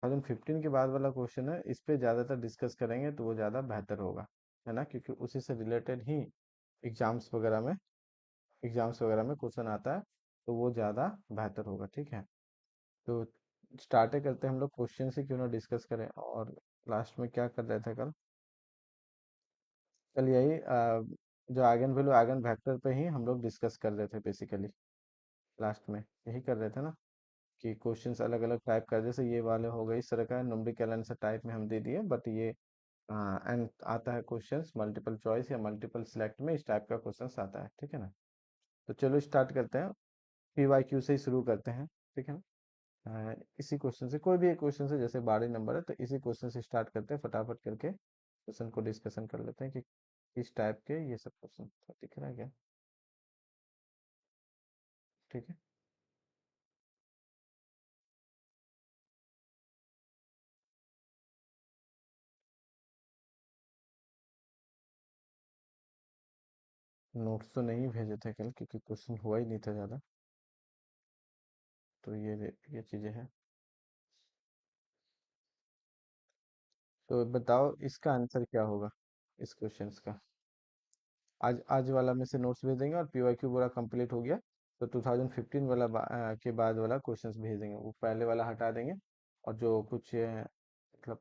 2015 के बाद वाला क्वेश्चन है, इस पे ज़्यादातर डिस्कस करेंगे तो वो ज़्यादा बेहतर होगा, है ना, क्योंकि उसी से रिलेटेड ही एग्जाम्स वगैरह में क्वेश्चन आता है, तो वो ज़्यादा बेहतर होगा। ठीक है, तो स्टार्ट करते हैं हम लोग क्वेश्चन से, क्यों ना डिस्कस करें। और लास्ट में क्या कर रहे थे कल? कल यही जो आइगन वैल्यू आइगन वेक्टर पे ही हम लोग डिस्कस कर रहे थे बेसिकली। लास्ट में यही कर रहे थे ना, कि क्वेश्चंस अलग अलग टाइप का, जैसे ये वाले हो गए इस तरह का न्यूमेरिकल आंसर टाइप में हम दे दिए, बट ये एंड आता है क्वेश्चंस मल्टीपल चॉइस या मल्टीपल सिलेक्ट में, इस टाइप का क्वेश्चंस आता है। ठीक है ना, तो चलो स्टार्ट करते हैं। PYQ से ही शुरू करते हैं। ठीक है ना, इसी क्वेश्चन से, कोई भी एक क्वेश्चन से, जैसे 12 नंबर है तो इसी क्वेश्चन से स्टार्ट करते हैं, फटाफट करके क्वेश्चन को डिस्कशन कर लेते हैं कि किस टाइप के ये सब क्वेश्चन। दिख रहा है क्या? ठीक है, नोट्स तो नहीं भेजे थे कल, क्योंकि क्वेश्चन हुआ ही नहीं था ज़्यादा, तो ये चीज़ें हैं। तो बताओ इसका आंसर क्या होगा इस क्वेश्चंस का। आज वाला में से नोट्स भेज देंगे, और PYQ पूरा कंप्लीट हो गया तो 2015 वाला के बाद वाला क्वेश्चंस भेज देंगे, वो पहले वाला हटा देंगे, और जो कुछ मतलब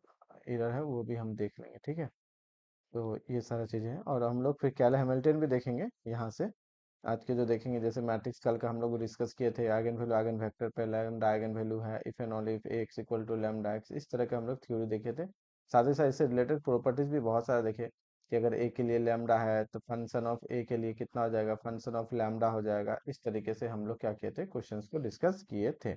एरर है वो भी हम देख लेंगे। ठीक है, तो ये सारा चीज़ें हैं, और हम लोग फिर कैले हैमिल्टन भी देखेंगे यहाँ से। आज के जो देखेंगे, जैसे मैट्रिक्स कल का हम लोग डिस्कस किए थे, आइगन वैल्यू आइगन वेक्टर पे लैम्डा आइगन वैल्यू है, if and only if x equal to lambda x, इस तरह के हम लोग थ्योरी देखे थे। साथ ही साथ इससे रिलेटेड प्रॉपर्टीज भी बहुत सारे देखे, कि अगर ए के लिए लैम्डा है तो फंक्शन ऑफ ए के लिए कितना हो जाएगा, फंक्शन ऑफ लैम्डा हो जाएगा। इस तरीके से हम लोग क्या किए थे, क्वेश्चंस को डिस्कस किए थे।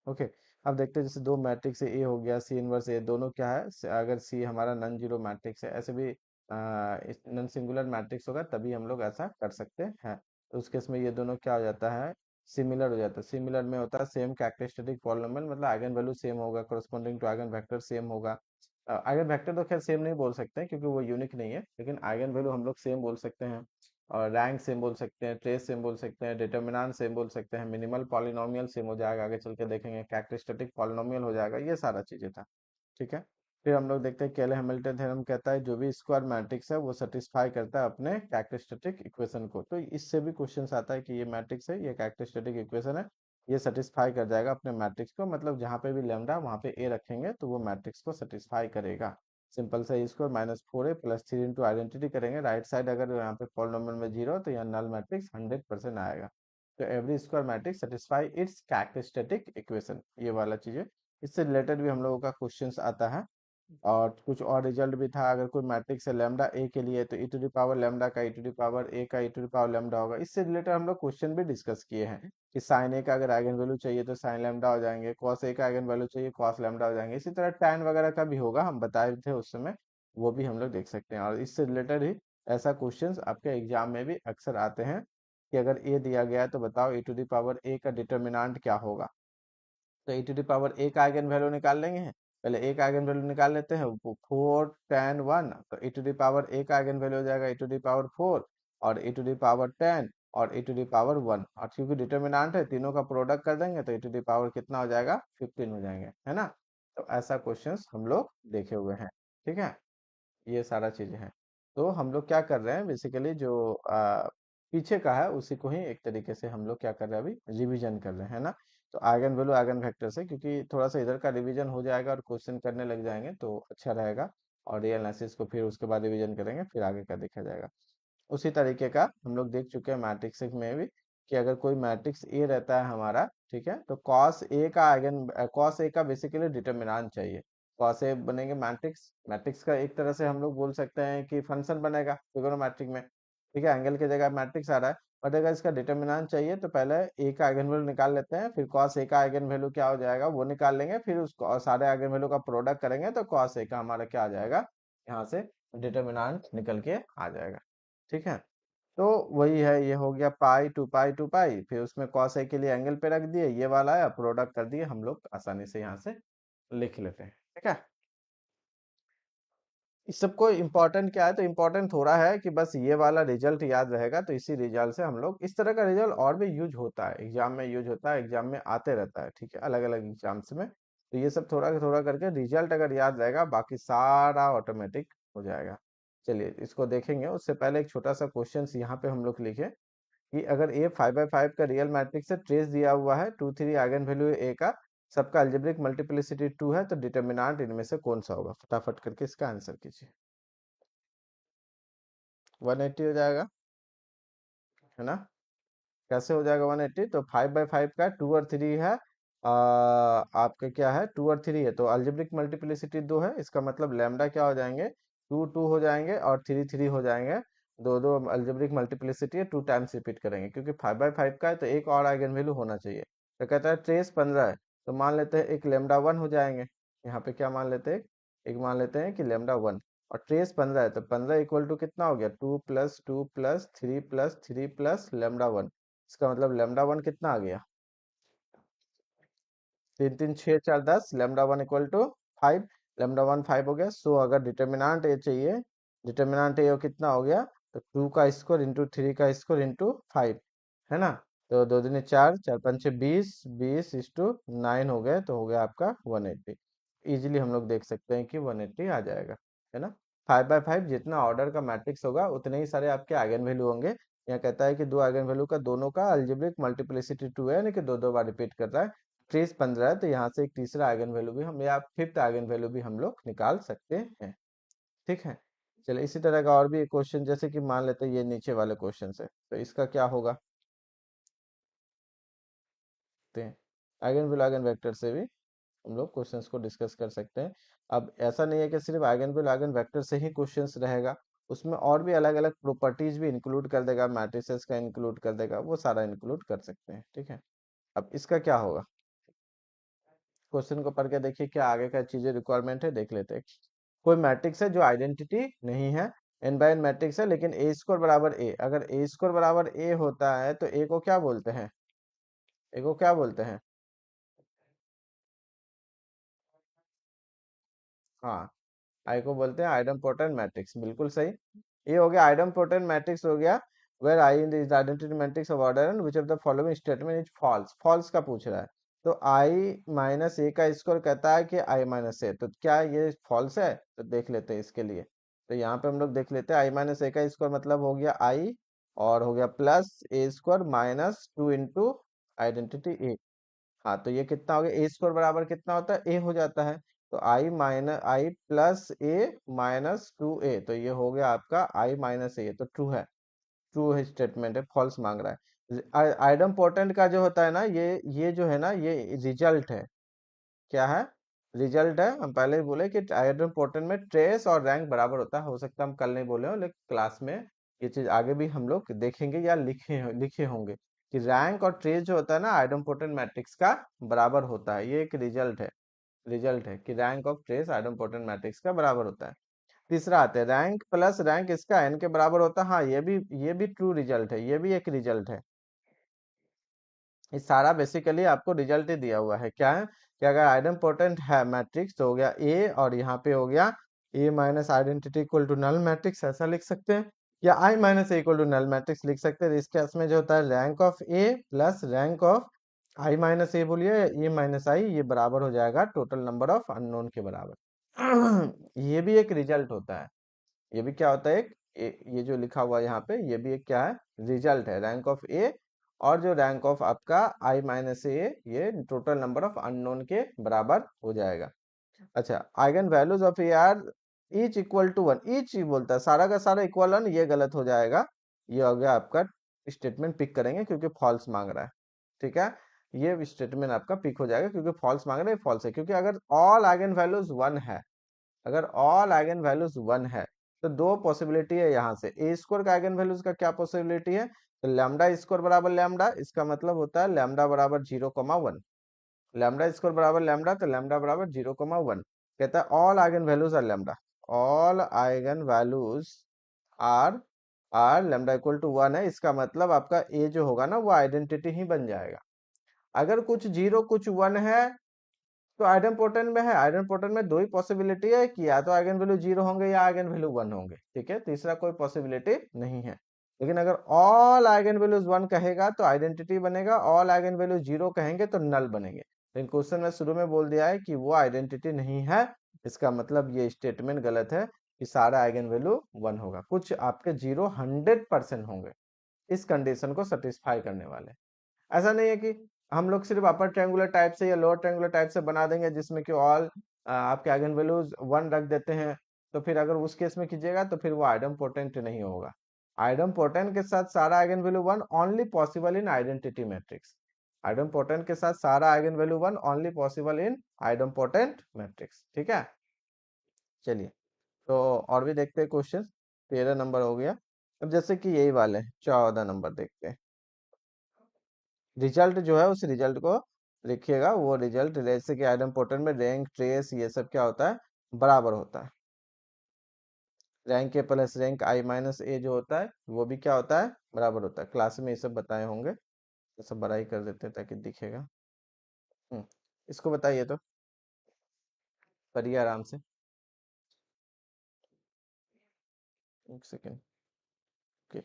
ओके, अब देखते हैं, जैसे दो मैट्रिक्स है, ए हो गया, सी इनवर्स ए, दोनों क्या है, अगर सी हमारा नॉन जीरो मैट्रिक्स है, ऐसे भी नॉन सिंगुलर मैट्रिक्स होगा तभी हम लोग ऐसा कर सकते हैं। तो उस केस में ये दोनों क्या हो जाता है, सिमिलर हो जाता है। सिमिलर में होता है सेम कैरेक्टरिस्टिक पॉलिनोमियल, मतलब आइगन वैल्यू सेम होगा, corresponding to eigen vector same होगा। आइगन वेक्टर तो खैर सेम नहीं बोल सकते हैं, क्योंकि वो यूनिक नहीं है, लेकिन आइगन वैल्यू हम लोग सेम बोल सकते हैं, और रैंक सेम बोल सकते हैं, ट्रेस सेम बोल सकते हैं, डिटर्मिनेंट सेम बोल सकते हैं, मिनिमल पॉलिनोमियल सेम हो जाएगा, आगे चल के देखेंगे कैरेक्टरिस्टिक पॉलिनोमियल हो जाएगा, ये सारा चीजें था। ठीक है, फिर हम लोग देखते हैं केले हैमिल्टन थ्योरम कहता है जो भी स्क्वायर मैट्रिक्स है वो सेटिस्फाई करता है अपने कैरेक्टरिस्टिक इक्वेशन को। तो इससे भी क्वेश्चंस आता है कि ये मैट्रिक्स है, ये कैरेक्टरिस्टिक इक्वेशन है, ये सेटिस्फाई कर जाएगा अपने मैट्रिक्स को, मतलब जहाँ पे भी लैम्डा वहाँ पे ए रखेंगे तो वो मैट्रिक्स को सेटिस्फाई करेगा। सिंपल सा, स्क्वायर -4a + 3 इंटू आइडेंटिटी करेंगे, राइट साइड अगर यहाँ पे पॉलिनोमियल में 0 तो यहाँ नल मैट्रिक्स 100% आएगा। तो every square matrix satisfy its characteristic equation, ये वाला चीज है। इससे रिलेटेड भी हम लोगों का क्वेश्चंस आता है, और कुछ और रिजल्ट भी था। अगर कोई मैट्रिक्स है लैम्डा ए के लिए, तो ई टू द पावर लैम्डा का ई टू द पावर ए का ई टू द पावर लैम्डा होगा। इससे रिलेटेड हम लोग क्वेश्चन भी डिस्कस किए हैं, कि साइन ए का अगर आइगन वैल्यू चाहिए तो साइन लैम्डा हो जाएंगे, कॉस ए का आइगन वैल्यू चाहिए कॉस लैम्डा हो जाएंगे। इसी तरह टैन वगैरह का भी होगा, हम बताए थे उस समय, वो भी हम लोग देख सकते हैं। और इससे रिलेटेड ही ऐसा क्वेश्चंस आपके एग्जाम में भी अक्सर आते हैं, कि अगर ए दिया गया है तो बताओ ई टू द पावर ए का डिटर्मिनेंट क्या होगा। तो ई टू द पावर ए का आइगन वैल्यू निकाल लेंगे, पहले ए का आइगन वैल्यू निकाल लेते हैं, 4 tan 1, तो ई टू द पावर ए का आइगन वैल्यू हो जाएगा ई टू द पावर 4, और ई टू द पावर 10, और ई टू द पावर 1, और क्योंकि डिटर्मिनेंट है तीनों का प्रोडक्ट कर देंगे तो ई टू द पावर कितना हो जाएगा, 15 हो जाएंगे, है ना। तो ऐसा क्वेश्चंस हम लोग देखे हुए हैं। ठीक है, ये सारा चीजें हैं। तो हम लोग क्या कर रहे हैं, बेसिकली जो पीछे का है उसी को ही एक तरीके से हम लोग क्या कर रहे हैं, अभी रिवीजन कर रहे हैं ना। तो आइगन वैल्यू आइगन वेक्टर से, क्योंकि थोड़ा सा इधर का रिवीजन हो जाएगा और क्वेश्चन करने लग जाएंगे तो अच्छा रहेगा, और रियल एनालिसिस को फिर उसके बाद रिवीजन करेंगे, फिर आगे का देखा जाएगा। उसी तरीके का हम लोग देख चुके हैं मैट्रिक्स में भी, कि अगर कोई मैट्रिक्स ए रहता है हमारा, ठीक है, तो कॉस ए का बेसिकली डिटर्मिनेंट चाहिए। कॉस ए बनेंगे मैट्रिक्स, मैट्रिक्स का एक तरह से हम लोग बोल सकते हैं कि फंक्शन बनेगा ट्रिगोनोमेट्रिक में। ठीक है, एंगल की जगह मैट्रिक्स आ रहा है, बट अगर इसका डिटर्मिनेंट चाहिए तो पहले ए का आइगन वैल्यू निकाल लेते हैं, फिर कॉस ए का आइगन वैल्यू क्या हो जाएगा वो निकाल लेंगे, फिर उसको और सारे आइगन वैल्यू का प्रोडक्ट करेंगे तो कॉस ए का हमारा क्या आ जाएगा, यहाँ से डिटर्मिनेंट निकल के आ जाएगा। ठीक है, तो वही है, ये हो गया पाई टू पाई, फिर उसमें कॉस ए के लिए एंगल पे रख दिए, ये वाला आया प्रोडक्ट कर दिए, हम लोग आसानी से यहाँ से लिख लेते हैं। ठीक है, इस सबको इम्पोर्टेंट क्या है, तो इम्पोर्टेंट थोड़ा है कि बस ये वाला रिजल्ट याद रहेगा, तो इसी रिजल्ट से हम लोग, इस तरह का रिजल्ट और भी यूज होता है एग्जाम में, यूज होता है एग्जाम में आते रहता है। ठीक है, अलग अलग एग्जाम्स में तो ये सब थोड़ा थोड़ा करके रिजल्ट अगर याद रहेगा बाकी सारा ऑटोमेटिक हो जाएगा। चलिए इसको देखेंगे, उससे पहले एक छोटा सा क्वेश्चन यहाँ पे हम लोग लिखे कि अगर ए 5/5 का रियल मैट्रिक्स है, ट्रेस दिया हुआ है 2 3 आइगन वैल्यू ए का, सबका अलजेब्रिक मल्टीप्लिसिटी 2 है, तो डिटर्मिनेंट इनमें से कौन सा होगा? फटाफट करके इसका आंसर कीजिए। 180 हो जाएगा, है ना? कैसे हो जाएगा 180? तो 5/5 का 2 और 3 है, आपका क्या है 2 और 3 है, तो अल्जेब्रिक मल्टीप्लिसिटी 2 है, इसका मतलब लैम्डा क्या हो जाएंगे? 2 2 हो जाएंगे और 3 3 हो जाएंगे। दो दो अल्जेब्रिक मल्टीप्लिसिटी है, 2 टाइम्स रिपीट करेंगे क्योंकि 5/5 का है तो एक और आइगन वैल्यू होना चाहिए। तो कहता है ट्रेस 15 है, तो मान लेते हैं एक लेमडा 1 हो जाएंगे। यहाँ पे क्या मान लेते हैं? एक मान लेते हैं कि लेमडा 1, और ट्रेस 15 है, तो 15 इक्वल टू कितना हो गया? 2 + 2 + 3 + 3 + लेमडा 1। इसका मतलब लेमडा 1 कितना आ गया? 3 3 6 4 10, लेमडा 1 इक्वल टू 5। लेमडा 1 5 हो गया। सो अगर डिटर्मिनेंट ए चाहिए, डिटर्मिनेंट ए कितना हो गया? तो 2 का स्क्वायर इंटू 3 का स्क्वायर इंटू 5, है ना? तो 2 दूनी 4, 4 5 20, 20:9 हो गए, तो हो गया आपका 180। इजीली हम लोग देख सकते हैं कि 180 आ जाएगा, है ना? 5/5 जितना ऑर्डर का मैट्रिक्स होगा उतने ही सारे आपके आइगन वैल्यू होंगे। यहाँ कहता है कि दो आइगन वैल्यू का दोनों का अलजेब्रिक मल्टीप्लिसिटी 2 है, यानी कि दो दो बार रिपीट कर रहा है। ट्रेस 15 है, तो यहाँ से एक तीसरा आइगन वैल्यू भी हम, या फिफ्थ आइगन वैल्यू भी हम लोग निकाल सकते हैं। ठीक है, चलिए इसी तरह का और भी एक क्वेश्चन, जैसे कि मान लेते हैं ये नीचे वाले क्वेश्चन है, तो इसका क्या होगा? आइगन वैल्यू आइगन वेक्टर से भी हम लोग क्वेश्चंस को डिस्कस कर सकते हैं। अब ऐसा नहीं है कि सिर्फ आइगन वैल्यू आइगन वेक्टर से ही क्वेश्चंस रहेगा, उसमें और भी अलग अलग प्रॉपर्टीज भी इंक्लूड कर देगा, मैट्रिसेस का इंक्लूड कर देगा, वो सारा इंक्लूड कर सकते हैं। ठीक है, अब इसका क्या होगा? क्वेश्चन को पढ़ के देखिए क्या आगे का चीजें रिक्वायरमेंट है, देख लेते हैं। कोई मैट्रिक्स है जो आइडेंटिटी नहीं है, एन बाय एन मैट्रिक्स है, लेकिन ए स्क्वायर बराबर ए, अगर ए स्क्वायर बराबर ए होता है तो ए को क्या बोलते हैं? ए को क्या बोलते हैं? हाँ, आई को बोलते हैं आइडेम्पोटेंट मैट्रिक्स, बिल्कुल सही। ये हो गया आइडेम्पोटेंट मैट्रिक्स हो गया, where I is identity matrix of order and which of the following statement is false. False का पूछ रहा है, तो आई माइनस ए का स्कोर कहता है कि आई माइनस ए, तो क्या ये फॉल्स है? तो देख लेते हैं इसके लिए। तो यहाँ पे हम लोग देख लेते हैं, आई माइनस ए का स्कोर मतलब हो गया आई, और हो गया प्लस ए स्क्वायर माइनस 2 इंटू आइडेंटिटी ए। हाँ, तो ये कितना हो गया? ए स्क्वायर बराबर कितना होता है? ए हो जाता है। तो आई प्लस ए माइनस 2 ए, तो ये हो गया आपका आई माइनस ए, तो ट्रू है। ट्रू है स्टेटमेंट है, फॉल्स मांग रहा है। आइडम पोर्टेंट का जो होता है ना, ये जो है ना, ये रिजल्ट है। क्या है? रिजल्ट है। हम पहले ही बोले कि आइडम पोर्टेंट में ट्रेस और रैंक बराबर होता है। हो सकता है हम कल नहीं बोले हो, लेकिन क्लास में ये चीज आगे भी हम लोग देखेंगे या लिखे होंगे कि रैंक और ट्रेस जो होता है ना आइडम पोर्टेंट मैट्रिक्स का बराबर होता है। ये एक रिजल्ट है कि rank of trace idempotent matrix का बराबर होता है। तीसरा आते हैं रैंक प्लस रैंक इसका एन के बराबर होता है। हाँ, ये भी ट्रू रिजल्ट है, ये भी एक रिजल्ट है। ये सारा बेसिकली आपको रिजल्ट ही दिया हुआ है। क्या है कि अगर आइडम पोर्टेंट है मैट्रिक्स, तो हो गया ए, और यहाँ पे हो गया A minus identity equal to null matrix, ऐसा लिख सकते हैं, या I minus A equal to null matrix लिख सकते हैं। तो इस केस में जो होता है rank of A plus rank of I minus A बोलिए, ए माइनस आई, ये बराबर हो जाएगा टोटल नंबर ऑफ अननोन के बराबर। ये भी एक रिजल्ट होता है। ये भी क्या होता है? एक ये जो लिखा हुआ है यहाँ पे, ये भी एक क्या है? रिजल्ट है, रैंक ऑफ ए, और जो रैंक ऑफ आपका आई माइनस ए, ये टोटल नंबर ऑफ अननोन के बराबर हो जाएगा। अच्छा, eigen values of A are each equal to 1, each ही बोलता है, सारा का सारा इक्वल 1, ये गलत हो जाएगा। ये हो गया आपका स्टेटमेंट पिक करेंगे क्योंकि फॉल्स मांग रहा है। ठीक है, ये स्टेटमेंट आपका पिक हो जाएगा क्योंकि फॉल्स मांग रहा है, फॉल्स है, क्योंकि अगर ऑल आइगन वैल्यूज 1 है, अगर ऑल आइगन वैल्यूज 1 है, तो दो पॉसिबिलिटी है यहाँ से। ए स्क्वायर का आइगन वैल्यूज का क्या पॉसिबिलिटी है? तो लैम्डा स्क्वायर बराबर लैम्डा, इसका मतलब होता है लैम्डा बराबर 0,1। लैम्डा स्क्वायर बराबर लैम्डा, तो लैम्डा बराबर 0,1। कहता है all eigen values are lambda, all eigen values are are lambda equal to 1 है। इसका मतलब आपका ए जो होगा ना, वो आइडेंटिटी ही बन जाएगा। अगर कुछ जीरो कुछ 1 है, तो आइडम पोर्टल में है, आइडम पोर्टल में दो ही पॉसिबिलिटी है कि या तो आइगन वैल्यू 0 होंगे या आइगन वैल्यू 1 होंगे। ठीक है, तीसरा कोई पॉसिबिलिटी नहीं है। लेकिन अगर ऑल आइगन वैल्यूज 1 कहेगा तो आइडेंटिटी बनेगा, ऑल आइगन वैल्यू 0 कहेंगे तो नल बनेंगे। लेकिन क्वेश्चन में शुरू में बोल दिया है कि वो आइडेंटिटी नहीं है, इसका मतलब ये स्टेटमेंट गलत है कि सारा आइगन वैल्यू 1 होगा। कुछ आपके 0 100% होंगे इस कंडीशन को सेटिस्फाई करने वाले। ऐसा नहीं है कि हम लोग सिर्फ अपर ट्रायंगुलर टाइप से या लोअर ट्रायंगुलर टाइप से बना देंगे जिसमें कि ऑल आपके आइगन वैल्यूज 1 रख देते हैं, तो फिर अगर उस केस में कीजिएगा तो फिर वो आइडम पोटेंट नहीं होगा। आइडम पोटेंट के साथ सारा eigen value 1 only possible in identity matrix. Idem potent के साथ सारा eigen value 1 only possible in idem potent matrix. ठीक है, चलिए तो और भी देखते हैं क्वेश्चन। 13 नंबर हो गया। अब जैसे कि यही वाले 14 नंबर देखते हैं। रिजल्ट जो है उस रिजल्ट को लिखिएगा। वो रिजल्ट जैसे कि आइडम पोर्टल में रैंक ट्रेस ये सब क्या होता है, बराबर होता है। Rank A plus rank I minus A जो होता है वो भी क्या होता है, बराबर होता है। क्लास में ये सब बताए होंगे, तो सब बड़ाई कर देते हैं ताकि दिखेगा। हम्म, इसको बताइए तो, पढ़िए आराम से। एक सेकेंड, ओके,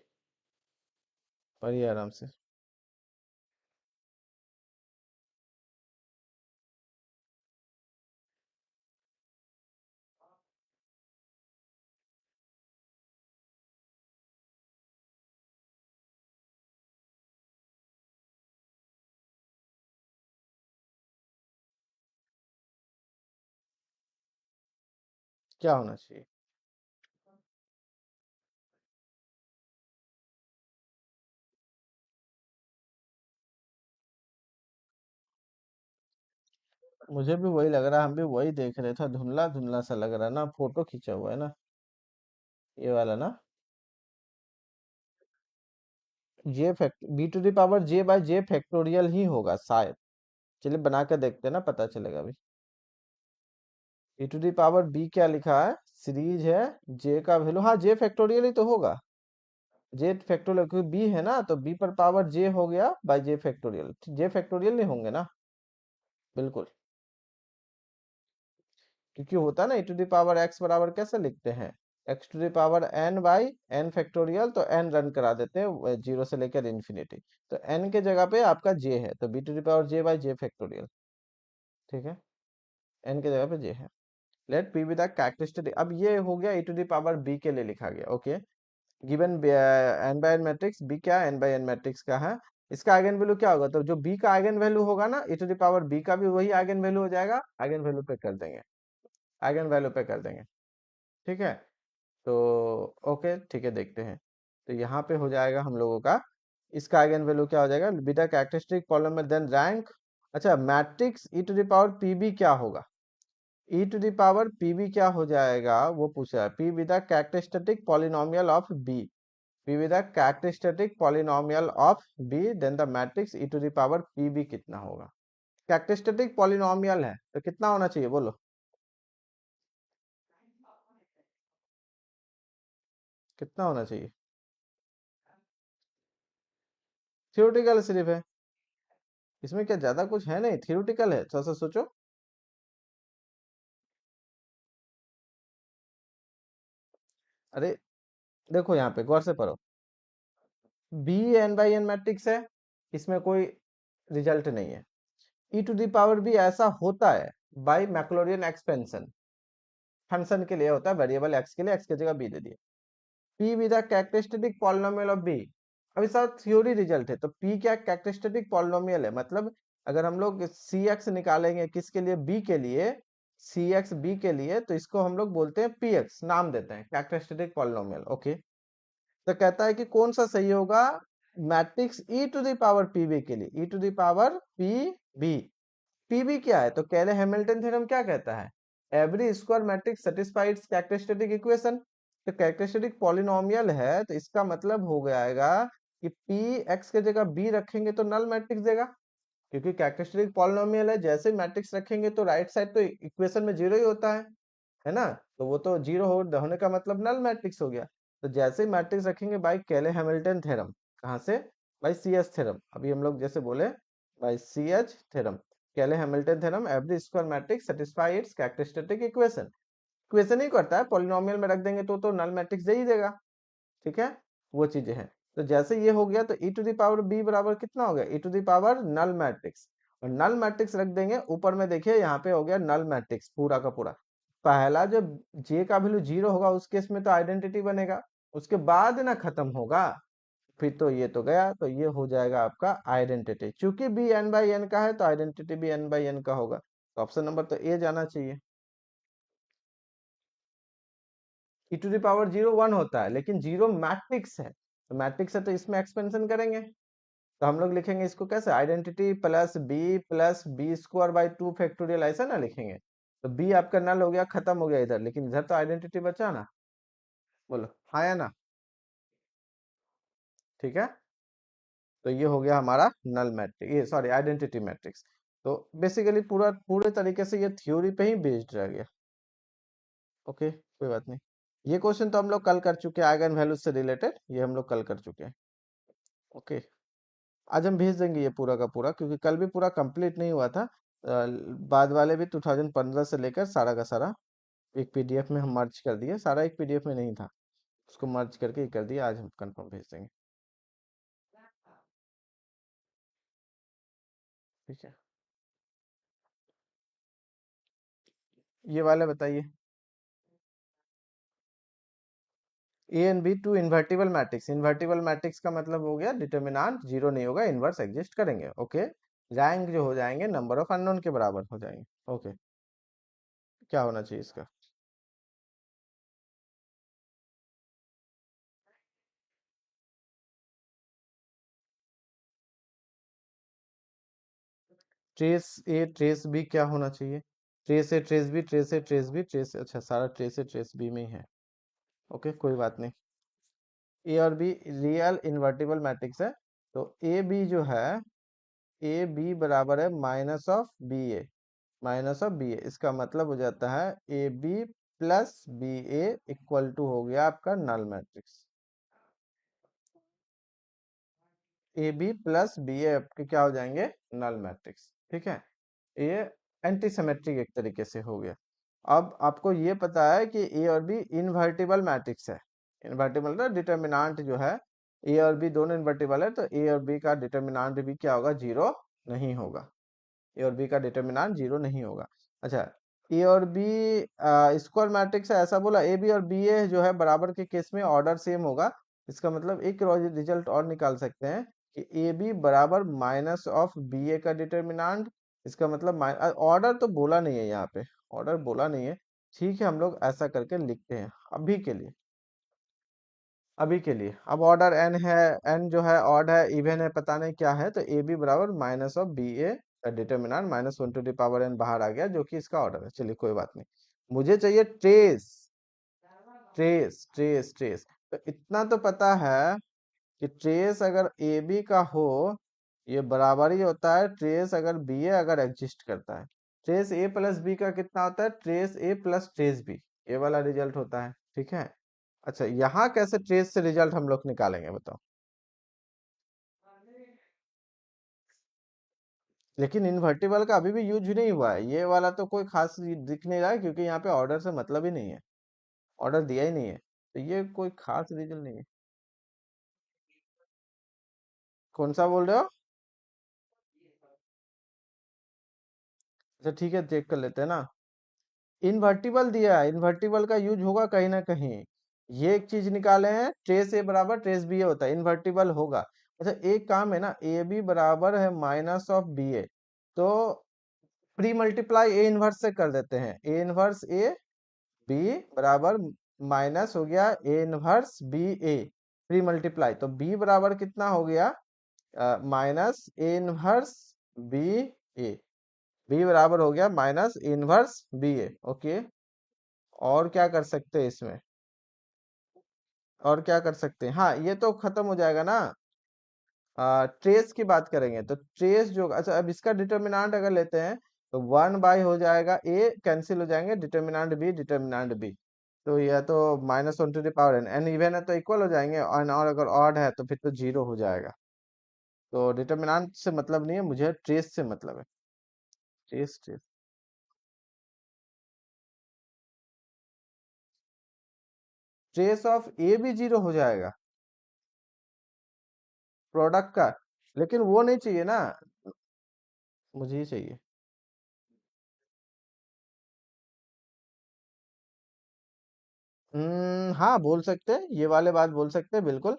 पढ़िए आराम से। क्या होना चाहिए? मुझे भी वही लग रहा है, हम भी वही देख रहे थे, धुंधला धुंधला सा लग रहा है ना, फोटो खींचा हुआ है ना, ये वाला ना। J fact b to the power j by j factorial ही होगा शायद। चलिए बना के देखते हैं ना, पता चलेगा अभी। e to the power b क्या लिखा है, सीरीज है j का वैल्यू, हाँ j फैक्टोरियल ही तो होगा। j फैक्टोरियल क्योंकि b है ना, तो b पर पावर j हो गया by j factorial. j factorial नहीं होंगे ना, बिल्कुल। क्योंकि होता है ना e to the power x बराबर कैसे लिखते हैं, x to the power n by n factorial, तो n रन करा देते हैं 0 से लेकर इन्फिनिटी। तो n के जगह पे आपका j है, तो b to the power j by j factorial. ठीक है, n के जगह पे j है। Let p with the characteristic, अब ये हो गया e to the power b के लिए लिखा गया। Okay, given N by N matrix B क्या एन बाय एन मैट्रिक्स का है, इसका आइगन वैल्यू क्या होगा, तो जो बी का आइगन वैल्यू होगा ना e to the power B का भी वही आइगन वैल्यू हो जाएगा। आइगन वैल्यू पे कर देंगे, आइगन वैल्यू पे कर देंगे। ठीक है, तो ओके ठीक है, देखते हैं। तो यहाँ पे हो जाएगा हम लोगों का, इसका आइगन वैल्यू क्या हो जाएगा, beta characteristic polynomial then rank. अच्छा, matrix e to the power PB क्या होगा, e to the power PB क्या हो जाएगा वो पूछा है, P with the characteristic polynomial of B. p with the characteristic polynomial of b, then the matrix e to the power pb कितना होगा। कैरेक्टरिस्टिक पॉलिनोमियल है तो कितना होना चाहिए बोलो, कितना होना चाहिए। थियोरेटिकल सिर्फ है, इसमें क्या ज्यादा कुछ है नहीं, थियोरेटिकल है, थोड़ा सा सोचो। अरे देखो यहाँ पे गौर से पढ़ो, B N by N matrix है, इसमें कोई रिजल्ट नहीं है। e टू द पावर भी ऐसा होता है बाय मैक्लोरियन एक्सपेंशन, फंक्शन के लिए होता है, वेरिएबल x के लिए x की जगह b दे दिए। p with the characteristic polynomial of b, अब इसका थ्योरी रिजल्ट है, तो p क्या कैरेक्टरिस्टिक पॉलिनोमियल है, मतलब अगर हम लोग cx निकालेंगे किसके लिए, b के लिए, cx b के लिए, तो इसको हम लोग बोलते हैं px, नाम देते हैं कैरेक्टरिस्टिक पॉलिनोमियल। ओके, तो कहता है कि कौन सा सही होगा, matrix e to the power pb के लिए, e to the power pb। pb क्या है, तो केले हैमिल्टन थ्योरम क्या कहता है, every square matrix satisfies characteristic equation. तो कैरेक्टरिस्टिक पॉलिनोमियल है, तो इसका मतलब हो जाएगा कि p x के जगह b रखेंगे तो नल मैट्रिक्स देगा, क्योंकि कैरेक्टरिस्टिक पॉलिनोमियल है, जैसे मैट्रिक्स रखेंगे तो राइट साइड तो इक्वेशन में जीरो ही होता है ना, तो वो तो जीरो होने का मतलब नल मैट्रिक्स हो गया। तो जैसे ही मैट्रिक्स रखेंगे बाय केले हैमिल्टन थ्योरम, कहाँ से, बाय सी एच थ्योरम, अभी हम लोग जैसे बोले by C H theorem, Cayley Hamilton theorem, every square matrix satisfy its characteristic equation. Equation ही करता है, पॉलिनोमियल में रख देंगे तो नल मैट्रिक्स दे ही देगा। ठीक है, वो चीजें हैं। तो जैसे ये हो गया, तो e to the power b बराबर कितना हो गया, e to the power null matrix. और नल मैट्रिक्स रख देंगे ऊपर में। देखिए यहाँ पे हो गया नल मैट्रिक्स पूरा का पूरा। पहला जो जे का वैल्यू 0 होगा उस केस में तो आइडेंटिटी बनेगा, उसके बाद ना खत्म होगा, फिर तो ये तो गया, तो ये हो जाएगा आपका आइडेंटिटी। चूंकि बी एन बाई एन का है तो आइडेंटिटी भी एन बाई एन का होगा, तो ऑप्शन नंबर तो ए जाना चाहिए। ई टू द पावर 0 1 होता है, लेकिन 0 मैट्रिक्स है, तो मैट्रिक्स है तो इसमें एक्सपेंशन करेंगे। तो हम लोग लिखेंगे इसको कैसे, identity plus B square by 2 factorial, ऐसा ना लिखेंगे। तो बी आपका नल हो गया, खत्म हो गया इधर, लेकिन इधर तो आइडेंटिटी बचा ना। बोलो हाँ या ना। ठीक है, तो ये हो गया हमारा नल मैट्रिक्स, ये सॉरी आइडेंटिटी मैट्रिक्स। तो बेसिकली पूरा पूरे तरीके से ये थ्योरी पे ही बेस्ड रह गया। ओके कोई बात नहीं। ये क्वेश्चन तो हम लोग कल कर चुके हैं, आइगन वैल्यूज से रिलेटेड, ये हम लोग कल कर चुके हैं। ओके, आज हम भेज देंगे ये पूरा का पूरा, क्योंकि कल भी पूरा कंप्लीट नहीं हुआ था। बाद वाले भी 2015 से लेकर सारा का सारा एक पीडीएफ में हम मर्ज कर दिए, सारा एक पीडीएफ में नहीं था, उसको मर्ज करके ये कर दिया, आज हम कंफर्म भेज देंगे। ठीक है, ये वाला बताइए। A and B two invertible matrix, invertible matrix का मतलब हो गया डिटर्मिनेंट जीरो नहीं होगा, इनवर्स एग्जिस्ट करेंगे। ओके, रैंक जो हो जाएंगे नंबर ऑफ अननोन के बराबर हो जाएंगे। ओके, क्या होना चाहिए इसका, ट्रेस ए ट्रेस बी क्या होना चाहिए, ट्रेस ए ट्रेस बी ट्रेस ए ट्रेस बी ट्रेस, अच्छा सारा ट्रेस ए ट्रेस बी में ही है। ओके कोई बात नहीं। ए और बी रियल इन्वर्टिबल मैट्रिक्स है, तो ए बी जो है, ए बी बराबर है minus of B A, minus of B A, इसका मतलब हो जाता है A B plus B A equal to हो गया आपका null matrix. A B plus B A आपके क्या हो जाएंगे, नल मैट्रिक्स। ठीक है, ये एंटी सिमेट्रिक एक तरीके से हो गया। अब आपको ये पता है कि ए और बी इनवर्टिबल मैट्रिक्स है, इनवर्टिबल ना डिटर्मिनेंट जो है, ए और बी दोनों इनवर्टिबल है, तो ए और बी का डिटर्मिनेंट भी क्या होगा, जीरो नहीं होगा, ए और बी का डिटर्मिनेंट जीरो नहीं होगा। अच्छा, ए और बी स्क्वायर मैट्रिक्स है, ऐसा बोला, ए बी और बी ए जो है बराबर के केस में ऑर्डर सेम होगा। इसका मतलब एक रिजल्ट और निकाल सकते हैं कि ए बी बराबर माइनस ऑफ बी ए का डिटर्मिनेंट। इसका मतलब ऑर्डर तो बोला नहीं है यहाँ पे, ऑर्डर बोला नहीं है। ठीक है, हम लोग ऐसा करके लिखते हैं अभी के लिए, अभी के लिए। अब ऑर्डर एन है, एन जो है ऑड है इवन है पता नहीं क्या है, तो ए बी बराबर माइनस ऑफ बी ए का determinant minus one to the power N बाहर आ गया, जो कि इसका ऑर्डर है। चलिए कोई बात नहीं, मुझे चाहिए ट्रेस, ट्रेस ट्रेस ट्रेस। तो इतना तो पता है कि ट्रेस अगर ए बी का हो, ये बराबर ही होता है ट्रेस अगर बी ए अगर एग्जिस्ट करता है। ट्रेस ए प्लस बी का कितना होता है, ट्रेस ए प्लस ट्रेस बी, ये वाला रिजल्ट होता है। ठीक है, अच्छा यहाँ कैसे ट्रेस से रिजल्ट हम लोग निकालेंगे बताओ। लेकिन इन्वर्टिबल का अभी भी यूज नहीं हुआ है, ये वाला तो कोई खास दिख नहीं रहा है, क्योंकि यहाँ पे ऑर्डर से मतलब ही नहीं है, ऑर्डर दिया ही नहीं है, तो ये कोई खास रीजन नहीं है। कौन सा बोल रहे हो, अच्छा ठीक है चेक कर लेते हैं ना। इन्वर्टिबल दिया है, इन्वर्टिबल का यूज होगा कहीं ना कहीं। ये एक चीज निकाले हैं, ट्रेस ए बराबर ट्रेस बी ए होता है, इन्वर्टिबल होगा। अच्छा एक काम है ना, ए बी बराबर है माइनस ऑफ बी ए, तो प्री मल्टीप्लाई ए इनवर्स से कर देते हैं, ए इनवर्स ए बी बराबर माइनस हो गया A inverse B A, pre multiply, तो बी बराबर कितना हो गया, minus A inverse B A, B बराबर हो गया minus inverse B A. Okay, और क्या कर सकते हैं इसमें, और क्या कर सकते हैं, हाँ ये तो खत्म हो जाएगा ना। ट्रेस की बात करेंगे तो ट्रेस जो, अच्छा अब इसका डिटर्मिनेंट अगर लेते हैं, तो वन बाई हो जाएगा ए, कैंसिल हो जाएंगे, डिटर्मिनेंट बी डिटर्मिनेंट बी, तो यह तो minus one to the power N, N even है तो इक्वल हो जाएंगे, और अगर ऑड है तो फिर तो जीरो हो जाएगा। तो डिटर्मिनेंट से मतलब नहीं है मुझे, ट्रेस से मतलब है, ट्रेस ट्रेस। ट्रेस ऑफ ए भी जीरो हो जाएगा प्रोडक्ट का, लेकिन वो नहीं चाहिए ना, मुझे ही चाहिए। हाँ बोल सकते हैं, ये वाले बात बोल सकते हैं, बिल्कुल।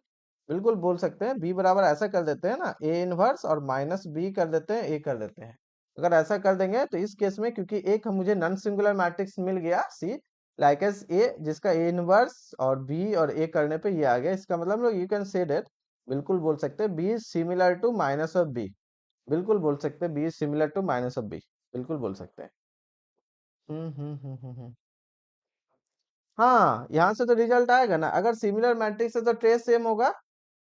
बिल्कुल बोल सकते हैं, बी बराबर ऐसा कर देते हैं ना, ए इनवर्स और माइनस बी कर देते हैं, ए कर देते हैं। अगर ऐसा कर देंगे तो इस केस में, क्योंकि एक मुझे नॉन सिंगुलर मैट्रिक्स मिल गया सी लाइक एस ए, जिसका ए इनवर्स और बी और ए करने पे ये आ गया, इसका मतलब लोग यू कैन से दैट, बिल्कुल बोल सकते हैं B similar to minus of B. बिल्कुल बोल सकते हैं B similar to minus of B. बिल्कुल बोल सकते हैं। हम्म। हाँ, यहाँ से तो रिजल्ट आएगा ना, अगर सिमिलर मैट्रिक्स है तो ट्रेस सेम होगा।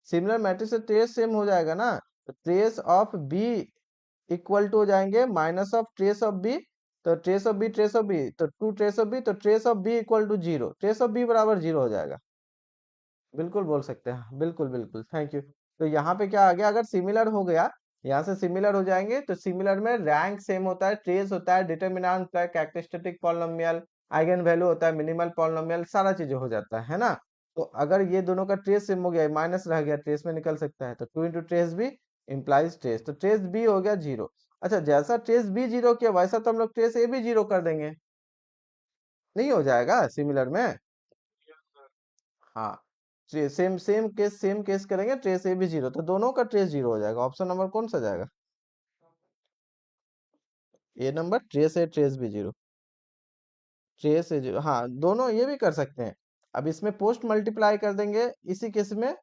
सिमिलर मैट्रिक्स से ट्रेस सेम हो जाएगा ना, तो trace of B equal to हो जाएंगे minus of trace of B. तो ट्रेस ऑफ बी तो टू ट्रेस ऑफ बी, तो trace of B equal to zero, trace of B बराबर जीरो हो जाएगा। बिल्कुल बोल सकते हैं, बिल्कुल बिल्कुल, थैंक यू। तो यहाँ पे क्या आ गया, अगर सिमिलर हो गया, यहाँ से सिमिलर हो जाएंगे, तो सिमिलर में रैंक सेम होता है, ट्रेस होता है, डिटर्मिनेंट होता है, कैरेक्टरिस्टिक पॉलिनोमियल, आइगन वैल्यू होता है, मिनिमल पॉलिनोमियल, सारा चीजें हो जाता है ना। तो अगर ये दोनों का ट्रेस सेम हो गया, माइनस रह गया, ट्रेस में निकल सकता है, तो two into trace B implies trace, तो ट्रेस बी हो गया जीरो। अच्छा, जैसा ट्रेस बी जीरो किया, वैसा तो हम लोग ट्रेस ए भी जीरो कर देंगे, नहीं हो जाएगा सिमिलर में। हाँ, सेम केस करेंगे, ट्रेस ए भी जीरो, तो दोनों का ट्रेस जीरो हो जाएगा। ऑप्शन नंबर कौन सा जाएगा? ए नंबर, ट्रेस ए ट्रेस भी जीरो। ट्रेस ए जीरो, हाँ दोनों ये भी कर सकते हैं। अब इसमें पोस्ट मल्टीप्लाई कर देंगे इसी केस में।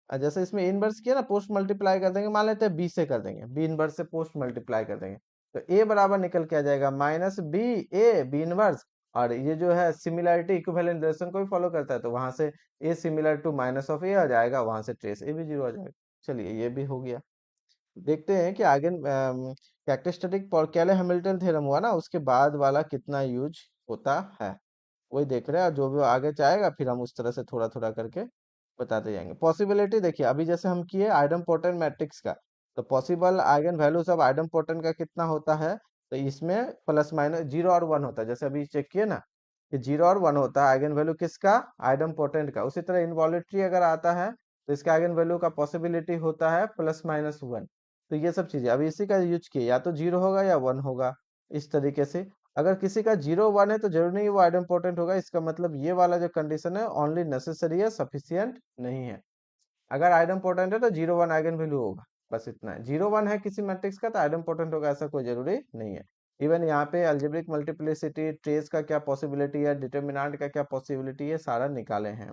जैसे इसमें इनवर्स किया ना, पोस्ट मल्टीप्लाई कर देंगे, मान लेते हैं बी से कर देंगे, बी इनवर्स से पोस्ट मल्टीप्लाई कर देंगे, तो ए बराबर निकल के आ जाएगा minus B A B inverse. और ये जो है सिमिलैरिटी इक्विवेलेंट रिलेशन को भी फॉलो करता है, तो वहां से a similar to minus of ए आ जाएगा, वहां से ट्रेस ए भी जीरो आ जाएगा। चलिए ये भी हो गया। देखते हैं कि आगे कैरेक्टरिस्टिक केले हैमिल्टन थ्योरम हुआ ना, उसके बाद वाला कितना यूज होता है, वही देख रहे हैं। और जो भी आगे चाहेगा फिर हम उस तरह से थोड़ा थोड़ा करके बताते जाएंगे। पॉसिबिलिटी देखिए, अभी जैसे हम किए आइडम पोटेंट मैट्रिक्स का, तो possible eigen values of idem potent का कितना होता है, तो इसमें प्लस माइनस जीरो और वन होता है, जैसे अभी चेक किए ना कि जीरो और वन होता है आइगन वैल्यू किसका, आइडम पोटेंट का। उसी तरह इनवॉलेटरी अगर आता है तो इसका आइगन वैल्यू का पॉसिबिलिटी होता है प्लस माइनस वन। तो ये सब चीजें अभी इसी का यूज किए, या तो जीरो होगा या वन होगा, इस तरीके से। अगर किसी का जीरो वन है तो जरूरी नहीं वो आइडेम्पोर्टेंट होगा, इसका मतलब ये वाला जो कंडीशन है ओनली नेसेसरी है, सफिशियंट नहीं है। अगर आइडेम्पोर्टेंट है तो जीरो वन आइगन वैल्यू होगा, बस इतना है। जीरो वन है किसी मैट्रिक्स का तो आइडेम्पोर्टेंट होगा, ऐसा कोई जरूरी नहीं है। इवन यहाँ पे अलजेब्रिक मल्टीप्लिसिटी, ट्रेस का क्या पॉसिबिलिटी है, डिटर्मिनेंट का क्या पॉसिबिलिटी है, सारा निकाले हैं।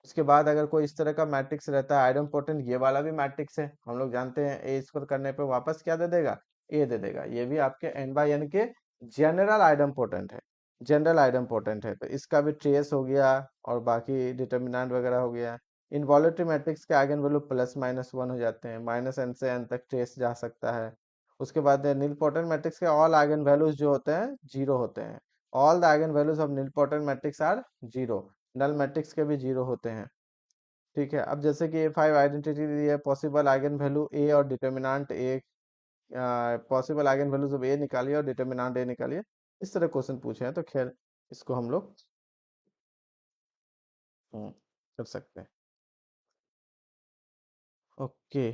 उसके बाद अगर कोई इस तरह का मैट्रिक्स रहता है आइडेम्पोर्टेंट, ये वाला भी मैट्रिक्स है, हम लोग जानते हैं ए स्क्वायर करने पे वापस क्या दे देगा, ए दे देगा। ये भी आपके एन बाई एन के जनरल आइडेम्पोर्टेंट है, जनरल आइडेम्पोर्टेंट है, तो इसका भी ट्रेस हो गया, और बाकी डिटर्मिनेंट वगैरह हो गया। इनवॉलेटरी मैट्रिक्स के eigen value plus minus one हो जाते हैं, माइनस एन से एन तक ट्रेस जा सकता है। उसके बाद नीलपोटेंट मैट्रिक्स के ऑल आइगन वैल्यूज जो होते हैं जीरो होते हैं। All the eigen values of nilpotent matrix are zero. Null matrix के भी जीरो होते हैं। ठीक है, अब जैसे कि ए फाइव आइडेंटिटी दी है, पॉसिबल आइगन वैल्यू ए और determinant A, possible eigen values of A निकालिए और डिटर्मिनेंट ए निकालिए, इस तरह क्वेश्चन पूछे हैं, तो खैर इसको हम लोग हम्म, कर सकते हैं। ओके,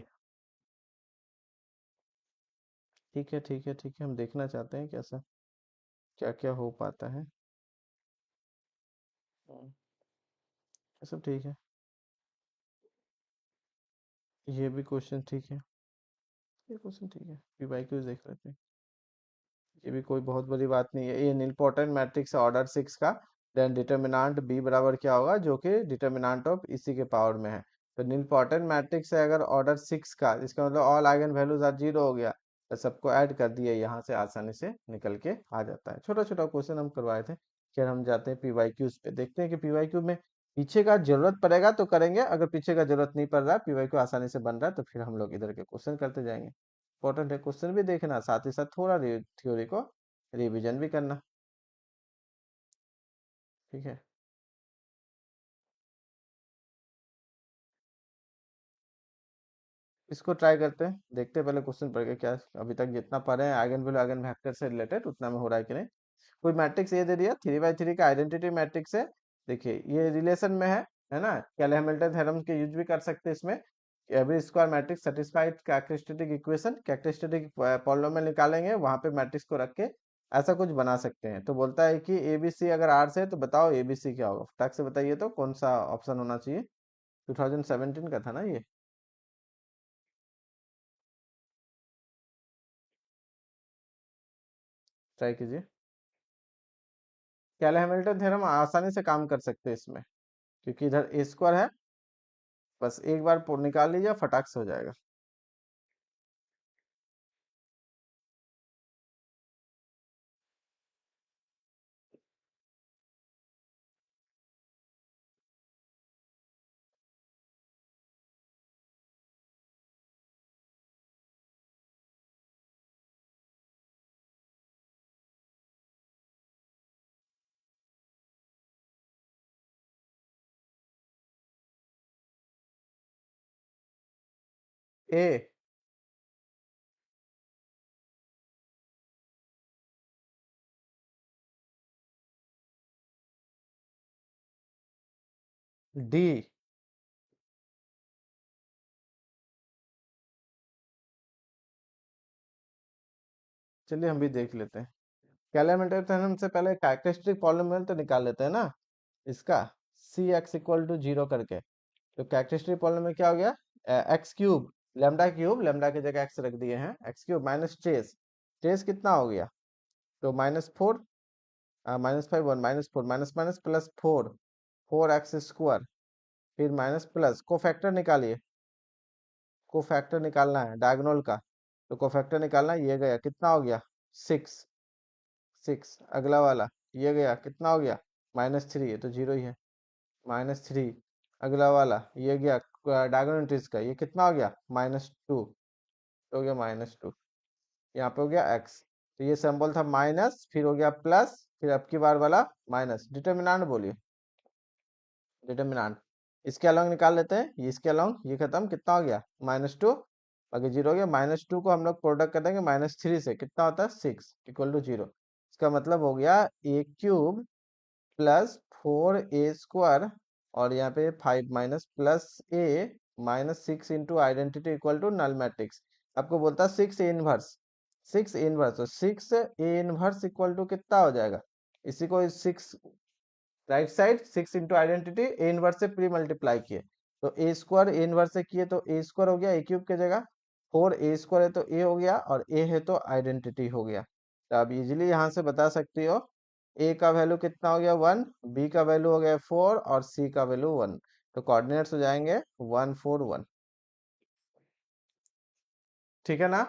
ठीक है ठीक है ठीक है, हम देखना चाहते हैं कैसा क्या क्या हो पाता है। ये सब ठीक है, ये भी क्वेश्चन ठीक है, ये क्वेश्चन ठीक है, पी वाई क्यू देख लेते हैं। ये भी कोई बहुत बड़ी बात नहीं है, ये इम्पोर्टेंट मैट्रिक्स ऑर्डर सिक्स का, देन डिटर्मिनेंट बी बराबर क्या होगा, जो कि डिटर्मिनेंट ऑफ इसी के पावर में है। तो इम्पोर्टेंट मैट्रिक्स है अगर ऑर्डर सिक्स का, इसका मतलब all eigen values are zero हो गया, तो सबको ऐड कर दिया, यहाँ से आसानी से निकल के आ जाता है। छोटा छोटा क्वेश्चन हम करवाए थे। फिर हम जाते हैं पी वाई क्यूज पे, देखते हैं कि पी वाई क्यू में पीछे का जरूरत पड़ेगा तो करेंगे, अगर पीछे का जरूरत नहीं पड़ रहा है, पी वाई क्यू आसानी से बन रहा है, तो फिर हम लोग इधर के क्वेश्चन करते जाएंगे। इंपॉर्टेंट है क्वेश्चन भी देखना, साथ ही साथ थोड़ा थ्योरी को रिवीजन भी करना। ठीक है, इसको ट्राई करते हैं, देखते हैं पहले क्वेश्चन पढ़ के क्या अभी तक जितना पढ़े हैं आइगन वैल्यू आइगन वेक्टर से रिलेटेड उतना में हो रहा है कि नहीं। कोई मैट्रिक्स ये दे दिया, थ्री बाई थ्री का आइडेंटिटी मैट्रिक्स है। देखिए ये रिलेशन में है ना, केले हैमिल्टन थ्योरम के यूज भी कर सकते हैं इसमें, every square matrix satisfied characteristic equation, characteristic polynomial निकालेंगे वहां पे मैट्रिक्स को रख के ऐसा कुछ बना सकते हैं। तो बोलता है कि एबीसी अगर आर से है तो बताओ एबीसी क्या होगा, फटाक से बताइए तो कौन सा ऑप्शन होना चाहिए। 2017 का था ना ये। ट्राई कीजिए। कैले हैमिल्टन थ्योरम आसानी से काम कर सकते हैं इसमें, क्योंकि इधर ए स्क्वायर है, बस एक बार निकाल लीजिए फटाक से हो जाएगा। ए, डी। चलिए हम भी देख लेते हैं। कैले हैमिल्टन थ्योरम से पहले कैरेक्टरिस्टिक पॉलिनोमियल तो निकाल लेते हैं ना इसका, सी एक्स इक्वल टू जीरो करके। तो कैरेक्टरिस्टिक पॉलिनोमियल क्या हो गया, एक्स क्यूब, क्यूब, लेमडा की जगह एक्स रख दिए हैं, x cube minus trace, trace कितना हो गया, तो -4, -5 1 -4, minus minus plus 4, 4x square, फिर माइनस प्लस, कोफैक्टर निकालिए, कोफैक्टर निकालना है डायगोनल का। तो कोफैक्टर निकालना है, ये गया कितना हो गया, 6, 6। अगला वाला ये गया कितना हो गया, -3, ये तो जीरो ही है, -3। अगला वाला ये गया डायगोनल एंट्रीज का, ये कितना हो गया, -2, हो गया -2। यहाँ पे हो गया x, तो ये सिंबल था माइनस, फिर हो गया प्लस, फिर अब की बार वाला माइनस। डिटर्मिनेंट बोलिए, डिटर्मिनेंट इसके अलोंग निकाल लेते हैं, ये इसके अलोंग, ये खत्म, कितना हो गया, -2, बाकी जीरो हो गया। -2 को हम लोग प्रोडक्ट कर देंगे -3 से, कितना होता है 6 इक्वल टू जीरो। इसका मतलब हो गया ए क्यूब प्लस 4a² और यहाँ पे 5 minus plus A minus 6 into identity equal to null matrix. आपको बोलता है 6 इनवर्स, 6 इनवर्स, तो 6 a इनवर्स इक्वल टू कितना हो जाएगा, इसी को 6 right side 6 into identity A inverse से प्री मल्टीप्लाई किए, तो ए स्क्वायर ए इनवर्स से किए तो ए स्क्वायर हो गया ए क्यूब की जगह, 4a² है तो ए हो गया, और ए है तो आइडेंटिटी हो गया। तो आप इजीली यहाँ से बता सकते हो ए का वैल्यू कितना हो गया 1, बी का वैल्यू हो गया 4 और सी का वैल्यू 1। तो कोऑर्डिनेट्स हो जाएंगे 1 4 1, ठीक है ना,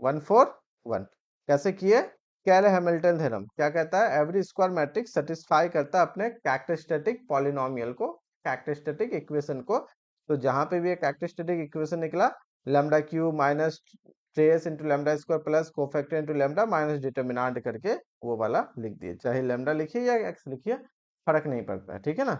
1 4 1। कैसे किए, कैले हैमिल्टन थ्योरम क्या कहता है, एवरी स्क्वायर मैट्रिक्स सेटिस्फाई करता है अपने कैरेक्टरिस्टिक पॉलिनोमियल को, कैरेक्टरिस्टिक इक्वेशन को। तो जहां पे भी एक कैरेक्टरिस्टिक इक्वेशन निकला, lambda cube minus trace into lambda square plus cofactor into lambda minus determinant करके वो वाला लिख दिए, चाहे लैम्डा लिखिए या एक्स लिखिए, फर्क नहीं पड़ता है, ठीक है ना।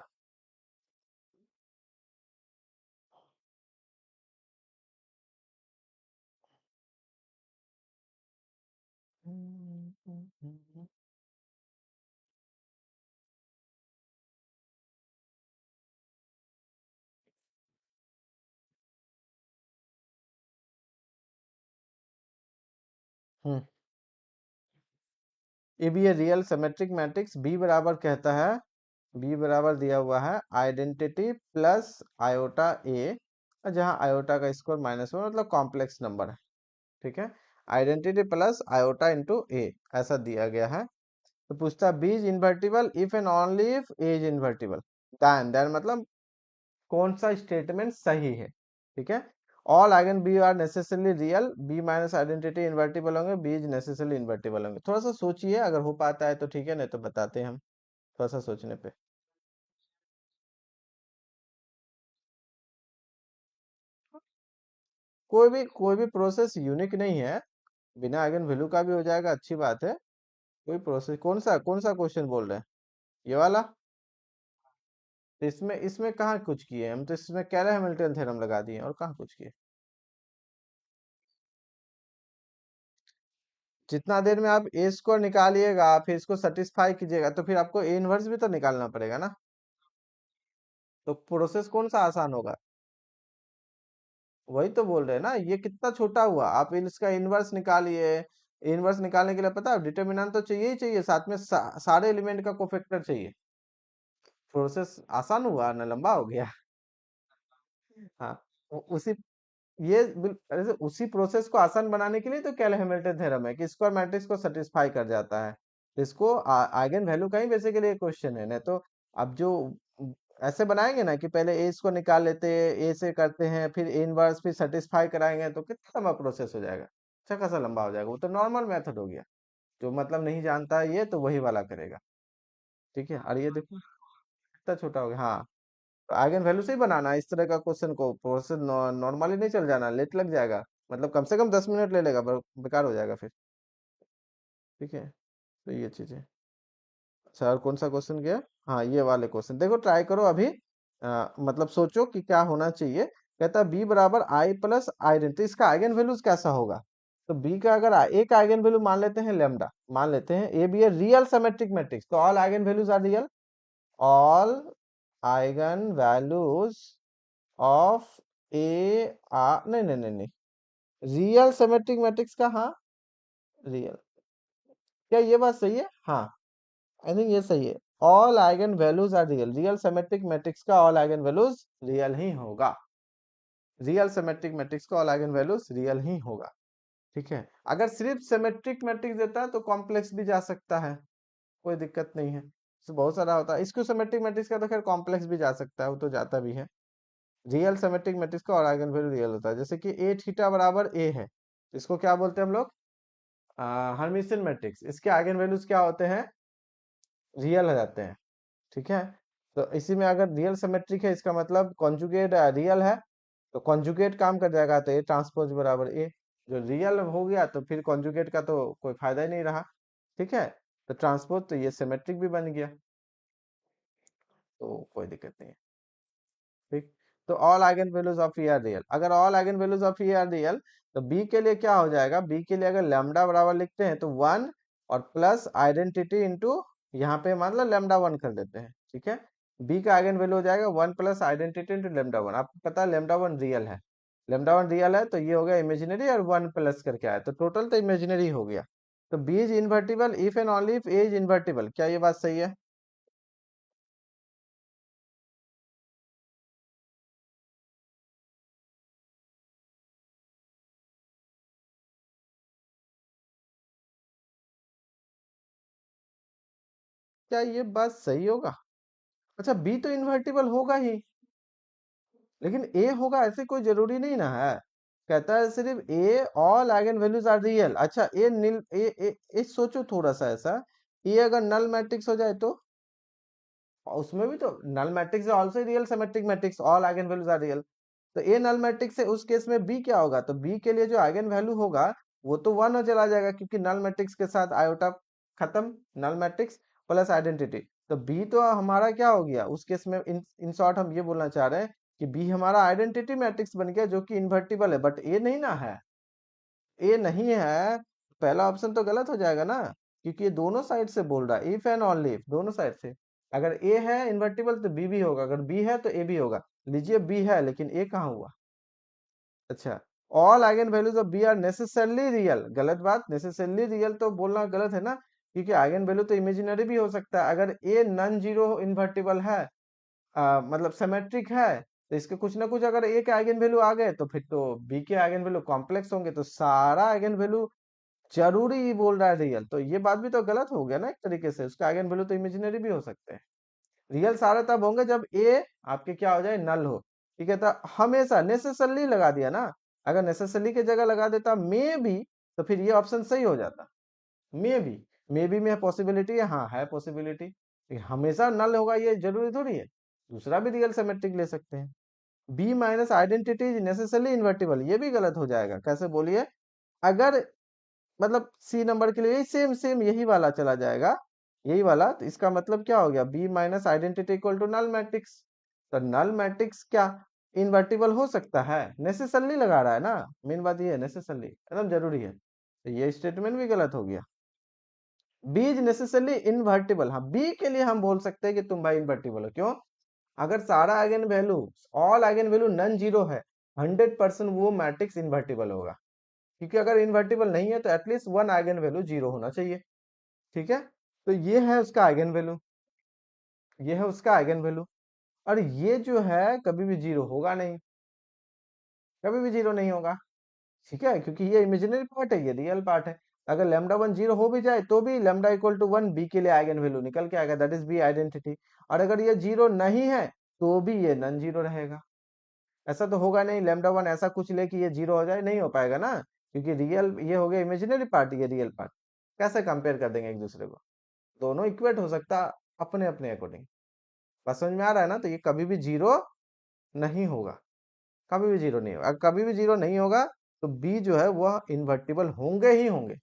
हम्म, ये भी है रियल सिमेट्रिक मैट्रिक्स, बी बराबर कहता है, बी बराबर दिया हुआ है आइडेंटिटी प्लस आयोटा ए, जहाँ आयोटा का स्क्वायर -1 मतलब कॉम्प्लेक्स नंबर है, ठीक है। Identity plus iota into A ऐसा दिया गया है। तो पूछता है B is invertible if and only if A is invertible, then मतलब कौन सा स्टेटमेंट सही है, ठीक है। All eigen B are necessarily real, B minus identity invertible होंगे, बी इज नेसेसरली इन्वर्टिबल होंगे। थोड़ा सा सोचिए, अगर हो पाता है तो ठीक है, नहीं तो बताते हैं हम थोड़ा सा सोचने पे। कोई भी प्रोसेस यूनिक नहीं है, बिना आइगन वैल्यू का भी हो जाएगा, अच्छी बात है। कोई प्रोसेस, कौन सा क्वेश्चन बोल रहे हैं, ये वाला। तो इसमें इसमें कहाँ कुछ किए, हम तो इसमें कैले हैमिल्टन थ्योरम लगा दिए और कहाँ कुछ किए। जितना देर में आप ए स्क्वायर निकालिएगा फिर इसको सेटिस्फाई कीजिएगा, तो फिर आपको ए इनवर्स भी तो निकालना पड़ेगा ना। तो प्रोसेस कौन सा आसान होगा। वही तो बोल रहे हैं ना, ये कितना छोटा हुआ, आप इसका इनवर्स निकालिए। इनवर्स निकालने के लिए पता है डिटर्मिनेंट तो चाहिए ही चाहिए, साथ में सारे एलिमेंट का कोफैक्टर चाहिए। प्रोसेस आसान हुआ ना लंबा हो गया। हाँ, उसी ऐसे उसी प्रोसेस को आसान बनाने के लिए तो केल हैमिल्टन थ्योरम है कि स्क्वायर मैट्रिक्स को सेटिस्फाई कर जाता है। इसको आइगन वैल्यू का ही बेसिकली क्वेश्चन है, नहीं तो अब जो ऐसे बनाएंगे ना कि पहले ए इसको निकाल लेते हैं, ए से करते हैं, फिर ए इनवर्स, फिर सेटिस्फाई कराएंगे, तो कितना लंबा प्रोसेस हो जाएगा, अच्छा खासा लंबा हो जाएगा। वो तो नॉर्मल मेथड हो गया, जो मतलब नहीं जानता है ये तो वही वाला करेगा। ठीक है, और ये देखो कितना छोटा हो गया। हाँ, तो आइगन वैल्यू से ही बनाना है इस तरह का क्वेश्चन को, प्रोसेस नॉर्मली नहीं चल जाना, लेट लग जाएगा, मतलब कम से कम 10 मिनट ले लेगा, बेकार हो जाएगा फिर। ठीक है, तो ये चीज है। अच्छा, और कौन सा क्वेश्चन गया? हाँ, ये वाले क्वेश्चन देखो, ट्राई करो अभी। मतलब सोचो कि क्या होना चाहिए। कहता है बी बराबर आई प्लस आइडेंट, तो इसका आइगन वैल्यूज कैसा होगा? तो बी का अगर एक आइगन वैल्यू मान लेते हैं लेमडा, मान लेते हैं ए बी है रियल सिमेट्रिक मैट्रिक्स, तो all eigen values are real. All eigen values of A are, नहीं नहीं नहीं नहीं, रियल सिमेट्रिक मैट्रिक्स का, हाँ रियल। क्या ये बात सही है? हाँ, आई थिंक ये सही है। All eigen values are real, real symmetric matrix का ऑल आइगन वैल्यूज रियल ही होगा। रियल सिमेट्रिक मैट्रिक्स का ऑल आइगन वैल्यूज रियल ही होगा। ठीक है, अगर सिर्फ सिमेट्रिक मैट्रिक्स देता है तो कॉम्प्लेक्स भी जा सकता है, कोई दिक्कत नहीं है, तो बहुत सारा होता है। इसको सिमेट्रिक मैट्रिक्स का तो खैर कॉम्प्लेक्स भी जा सकता है, वो तो जाता भी है। रियल सिमेट्रिक मैट्रिक्स का ऑल आइगन वैल्यू रियल होता है, जैसे कि ए थीटा बराबर ए है, इसको क्या बोलते हैं हम लोग? Hermitian matrix. इसके आइगन वैल्यूज क्या होते हैं? रियल हो जाते हैं। ठीक है, तो इसी में अगर रियल सिमेट्रिक है, इसका मतलब कॉन्जुगेट रियल है, तो कॉन्जुगेट काम कर जाएगा, तो ए ट्रांसपोज बराबर ए। जो रियल हो गया तो फिर कॉन्जुगेट का तो कोई फायदा ही नहीं रहा। ठीक है, तो ट्रांसपोज तो ये सिमेट्रिक भी बन गया, तो कोई दिक्कत नहीं है। ठीक, तो all eigen values of E are real, अगर all eigen values of E are real, तो बी के लिए क्या हो जाएगा? बी के लिए अगर लैम्डा बराबर लिखते हैं तो 1 और प्लस आइडेंटिटी इंटू, यहाँ पे मतलब लैम्डा 1 कर देते हैं। ठीक है, बी का आइगन वैल्यू हो जाएगा 1 प्लस आइडेंटिटी इंटू लैम्डा 1। आपको पता है लैम्डा 1 रियल है, लैम्डा 1 रियल है, तो ये हो गया इमेजिनरी, और 1 प्लस करके आया, तो टोटल तो इमेजिनरी हो गया। तो B is invertible if and only if A is invertible, क्या ये बात सही है? क्या ये बात सही होगा? अच्छा, बी तो इन्वर्टिबल होगा ही, लेकिन ए होगा ऐसे कोई जरूरी नहीं ना है। कहता है सिर्फ A all eigen values are real. अच्छा, ए नील ए सोचो थोड़ा सा ऐसा, ए अगर नल मैट्रिक्स हो जाए तो? और उसमें भी तो नल मैट्रिक्स है also real symmetric matrix, all eigen values are real. तो ए नल मैट्रिक्स है, उस केस में बी क्या होगा? तो बी के लिए जो आइगन वैल्यू होगा वो तो 1 हो चला जाएगा, क्योंकि नल मैट्रिक्स के साथ आयोटा खत्म, नल मैट्रिक्स प्लस आइडेंटिटी। तो बी तो हमारा क्या हो गया उस केस में? इन शॉर्ट हम ये बोलना चाह रहे हैं कि बी हमारा आइडेंटिटी मैट्रिक्स बन गया, जो कि इन्वर्टिबल है, बट ए नहीं ना है। ए नहीं है, पहला ऑप्शन तो गलत हो जाएगा ना, क्योंकि ये दोनों साइड से बोल रहा है, इफ एंड ओनली इफ, दोनों साइड से। अगर ए है इन्वर्टिबल तो बी भी होगा, अगर बी है तो ए भी होगा। लीजिए बी है, लेकिन ए कहाँ हुआ? अच्छा, all eigen values of B are necessarily real, गलत बात, नेसेसरली रियल तो बोलना गलत है ना, क्योंकि आइगन वैल्यू तो इमेजिनरी भी हो सकता है। अगर ए नॉन जीरो इन्वर्टिबल है, मतलब सिमेट्रिक है, तो इसके कुछ ना कुछ अगर ए के आइगन वैल्यू आ गए तो फिर तो बी के आइगन वैल्यू कॉम्प्लेक्स होंगे, तो सारा आइगन वैल्यू जरूरी ही बोल रहा है रियल, तो ये बात भी तो गलत हो गया ना एक तरीके से, उसका आइगन वैल्यू तो इमेजिनरी भी हो सकते हैं। रियल सारे तब होंगे जब ए आपके क्या हो जाए? नल हो। ठीक है, तो हमेशा नेसेसरली लगा दिया ना, अगर नेसेसरली की जगह लगा देता मे बी, तो फिर ये ऑप्शन सही हो जाता। मे बी में पॉसिबिलिटी है, हाँ है पॉसिबिलिटी, हमेशा नल होगा ये जरूरी थोड़ी है। दूसरा भी रियल सिमेट्रिक ले सकते हैं। B minus identity is necessarily invertible, ये भी गलत हो जाएगा, कैसे बोलिए? अगर मतलब सी नंबर के लिए यही सेम सेम यही वाला चला जाएगा, यही वाला, तो इसका मतलब क्या हो गया? B minus identity equal to null matrix. तो नल मैट्रिक्स क्या इन्वर्टिबल हो सकता है? नेसेसरली लगा रहा है ना, मेन बात ये है, नेसेसरली एकदम जरूरी है, तो ये स्टेटमेंट भी गलत हो गया। बी इज नेसेसरली इन्वर्टिबल, हाँ बी के लिए हम बोल सकते हैं कि तुम भाई इन्वर्टिबल हो, क्यों? अगर सारा eigen value, all eigen value non zero है, 100% वो मैट्रिक्स इन्वर्टिबल होगा, क्योंकि अगर इन्वर्टिबल नहीं है तो at least one eigen value zero होना चाहिए। ठीक है, तो ये है उसका आइगन वैल्यू, ये है उसका आइगन वैल्यू। और ये जो है कभी भी जीरो होगा नहीं, कभी भी जीरो नहीं होगा। ठीक है, क्योंकि ये इमेजिनरी पार्ट है, ये रियल पार्ट है। अगर लैम्डा वन जीरो हो भी जाए तो भी lambda equal to one B के लिए आइगन वैल्यू निकल के आएगा, दैट इज बी आइडेंटिटी। और अगर ये जीरो नहीं है तो भी ये नन जीरो रहेगा। ऐसा तो होगा नहीं लैम्डा वन ऐसा कुछ ले कि ये जीरो हो जाए, नहीं हो पाएगा ना, क्योंकि रियल ये हो गया इमेजिनरी पार्ट, ये रियल पार्ट। कैसे कंपेयर कर देंगे एक दूसरे को? दोनों इक्वेट हो सकता अपने अपने अकॉर्डिंग। बस समझ में आ रहा है ना? तो ये कभी भी जीरो नहीं होगा, कभी भी जीरो नहीं होगा। अगर कभी भी जीरो नहीं होगा तो बी जो है वह इन्वर्टिबल होंगे ही होंगे।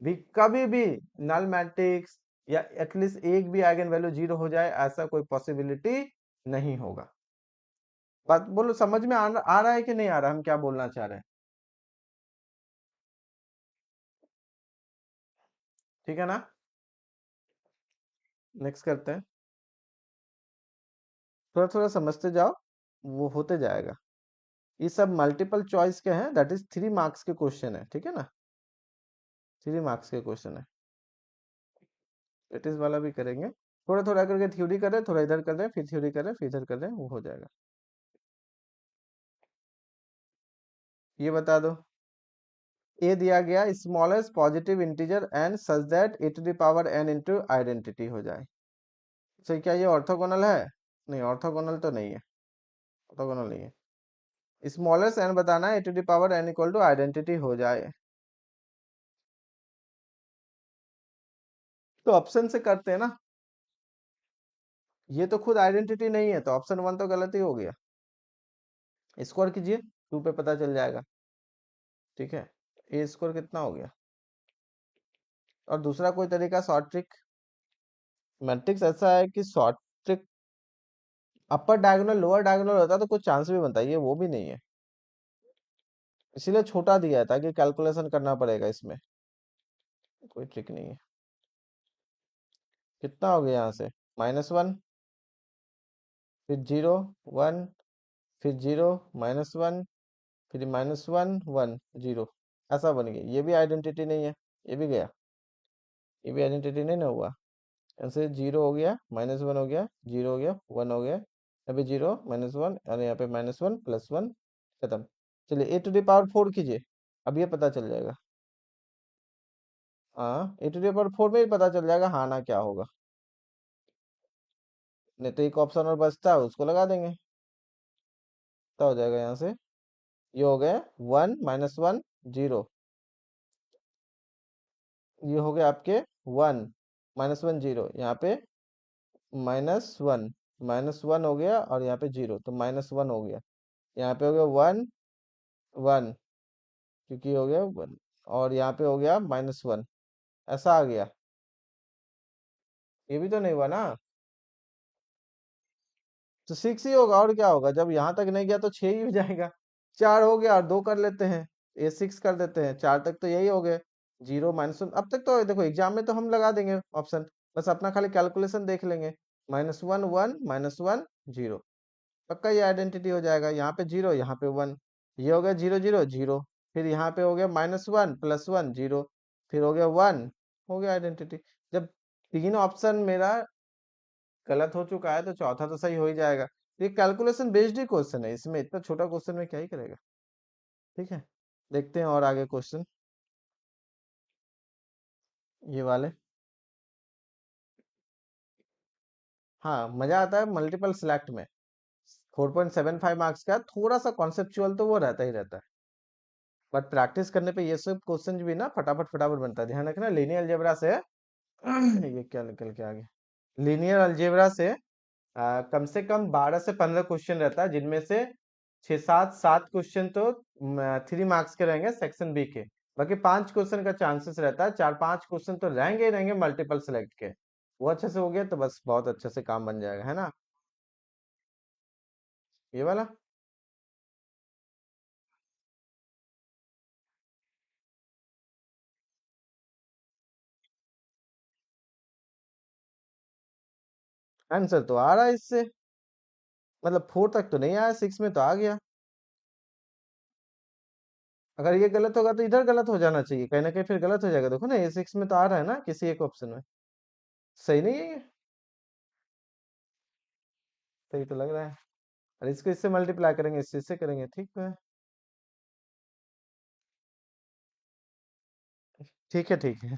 भी कभी भी नल मैट्रिक्स या एटलीस्ट एक भी आइगन वैल्यू जीरो हो जाए ऐसा कोई पॉसिबिलिटी नहीं होगा। बात बोलो, समझ में आ रहा है कि नहीं आ रहा हम क्या बोलना चाह रहे हैं? ठीक है ना? नेक्स्ट करते हैं। थोड़ा थोड़ा समझते जाओ, वो होते जाएगा। ये सब मल्टीपल चॉइस के हैं, दैट इज 3 मार्क्स के क्वेश्चन है, ठीक है ना? 3 मार्क्स के क्वेश्चन है। इट इज वाला भी करेंगे, थोड़ा थोड़ा करके थ्योरी करें, थोड़ा इधर कर रहे हैं, फिर थ्योरी करें, फिर इधर कर रहे हैं, वो हो जाएगा। ये बता दो, ए दिया गया smallest positive integer and such that A to the power N into identity हो जाए। तो क्या ये ऑर्थोगोनल है? नहीं, ऑर्थोगोनल तो नहीं है, ऑर्थोगोनल नहीं है। स्मॉलेस्ट एन बताना है, A to the power n equal to identity हो जाए। तो ऑप्शन से करते हैं ना, ये तो खुद आइडेंटिटी नहीं है तो ऑप्शन वन तो गलत ही हो गया। स्कोर कीजिए, टू पे पता चल जाएगा। ठीक है, ए स्कोर कितना हो गया? और दूसरा कोई तरीका शॉर्ट ट्रिक? मैट्रिक्स ऐसा है कि शॉर्ट ट्रिक अपर डायगोनल लोअर डायगोनल होता तो कुछ चांस भी बनता है, ये वो भी नहीं है, इसीलिए छोटा दिया है ताकि कैलकुलेशन करना पड़ेगा इसमें। कोई ट्रिक नहीं है। कितना हो गया यहाँ से? -1, फिर 0 1, फिर 0 -1, फिर -1 1 0, ऐसा बन गया। ये भी आइडेंटिटी नहीं है, ये भी गया, ये भी आइडेंटिटी नहीं ना हुआ। ऐसे 0 हो गया, -1 हो गया, 0 हो गया, 1 हो गया, यहाँ पे 0 -1 और यहाँ पे -1 +1, खत्म। चलिए ए टू द पावर 4 कीजिए, अब ये पता चल जाएगा। हाँ, ए टू द पावर 4 में ही पता चल जाएगा हाँ ना क्या होगा। नहीं तो एक ऑप्शन और बचता है, उसको लगा देंगे, क्या हो जाएगा यहाँ से? ये हो गया 1 -1 0, ये हो गया आपके 1 -1 0, यहाँ पे -1 -1 हो गया और यहाँ पे 0 तो -1 हो गया, यहाँ पे हो गया 1 1, क्योंकि हो गया 1, और यहाँ पे हो गया -1, ऐसा आ गया। ये भी तो नहीं हुआ ना, तो 6 ही होगा और क्या होगा, जब यहाँ तक नहीं गया तो 6 ही हो जाएगा। 4 हो गया और 2 कर लेते हैं, ये 6 कर देते हैं, 4 तक तो यही हो गए। 0 -1 अब तक तो देखो एग्जाम में तो हम लगा देंगे ऑप्शन, बस अपना खाली कैलकुलेशन देख लेंगे। -1 1 -1 0, पक्का ये आइडेंटिटी हो जाएगा। यहाँ पे 0, यहाँ पे 1, ये हो गया 0 0 0, फिर यहाँ पे हो गया -1 +1 0, फिर हो गया 1, हो गया आइडेंटिटी। जब तीन ऑप्शन मेरा गलत हो चुका है तो चौथा तो सही हो ही जाएगा। ये कैलकुलेशन बेस्ड ही क्वेश्चन है, इसमें इतना छोटा क्वेश्चन में क्या ही करेगा। ठीक है, देखते हैं और आगे क्वेश्चन, ये वाले। हाँ, मजा आता है मल्टीपल सिलेक्ट में। 4.75 मार्क्स का थोड़ा सा कॉन्सेप्चुअल तो वो रहता ही रहता है, बट प्रैक्टिस करने पे ये सब क्वेश्चन भी ना फटाफट फटाफट बनता है। ध्यान रखना, लीनियर अलजेब्रा से ये क्या निकल के आ गया, लीनियर अलजेब्रा से कम से कम 12 से 15 क्वेश्चन रहता है, जिनमें से 6 7 क्वेश्चन तो 3 मार्क्स के रहेंगे सेक्शन बी के। बाकी 5 क्वेश्चन का चांसेस रहता है, 4 5 क्वेश्चन तो रहेंगे ही रहेंगे मल्टीपल सेलेक्ट के। वो अच्छे से हो गया तो बस बहुत अच्छे से काम बन जाएगा, है ना? ये वाला आंसर तो आ रहा है इससे, मतलब 4 तक तो नहीं आया, 6 में तो आ गया। अगर ये गलत होगा तो इधर गलत हो जाना चाहिए, कहीं ना कहीं फिर गलत हो जाएगा। देखो ना, A6 में तो आ रहा है ना किसी एक ऑप्शन में। सही नहीं है ये? सही तो लग रहा है। और इसको इससे मल्टीप्लाई करेंगे, इससे इससे करेंगे, ठीक है। ठीक है ठीक है,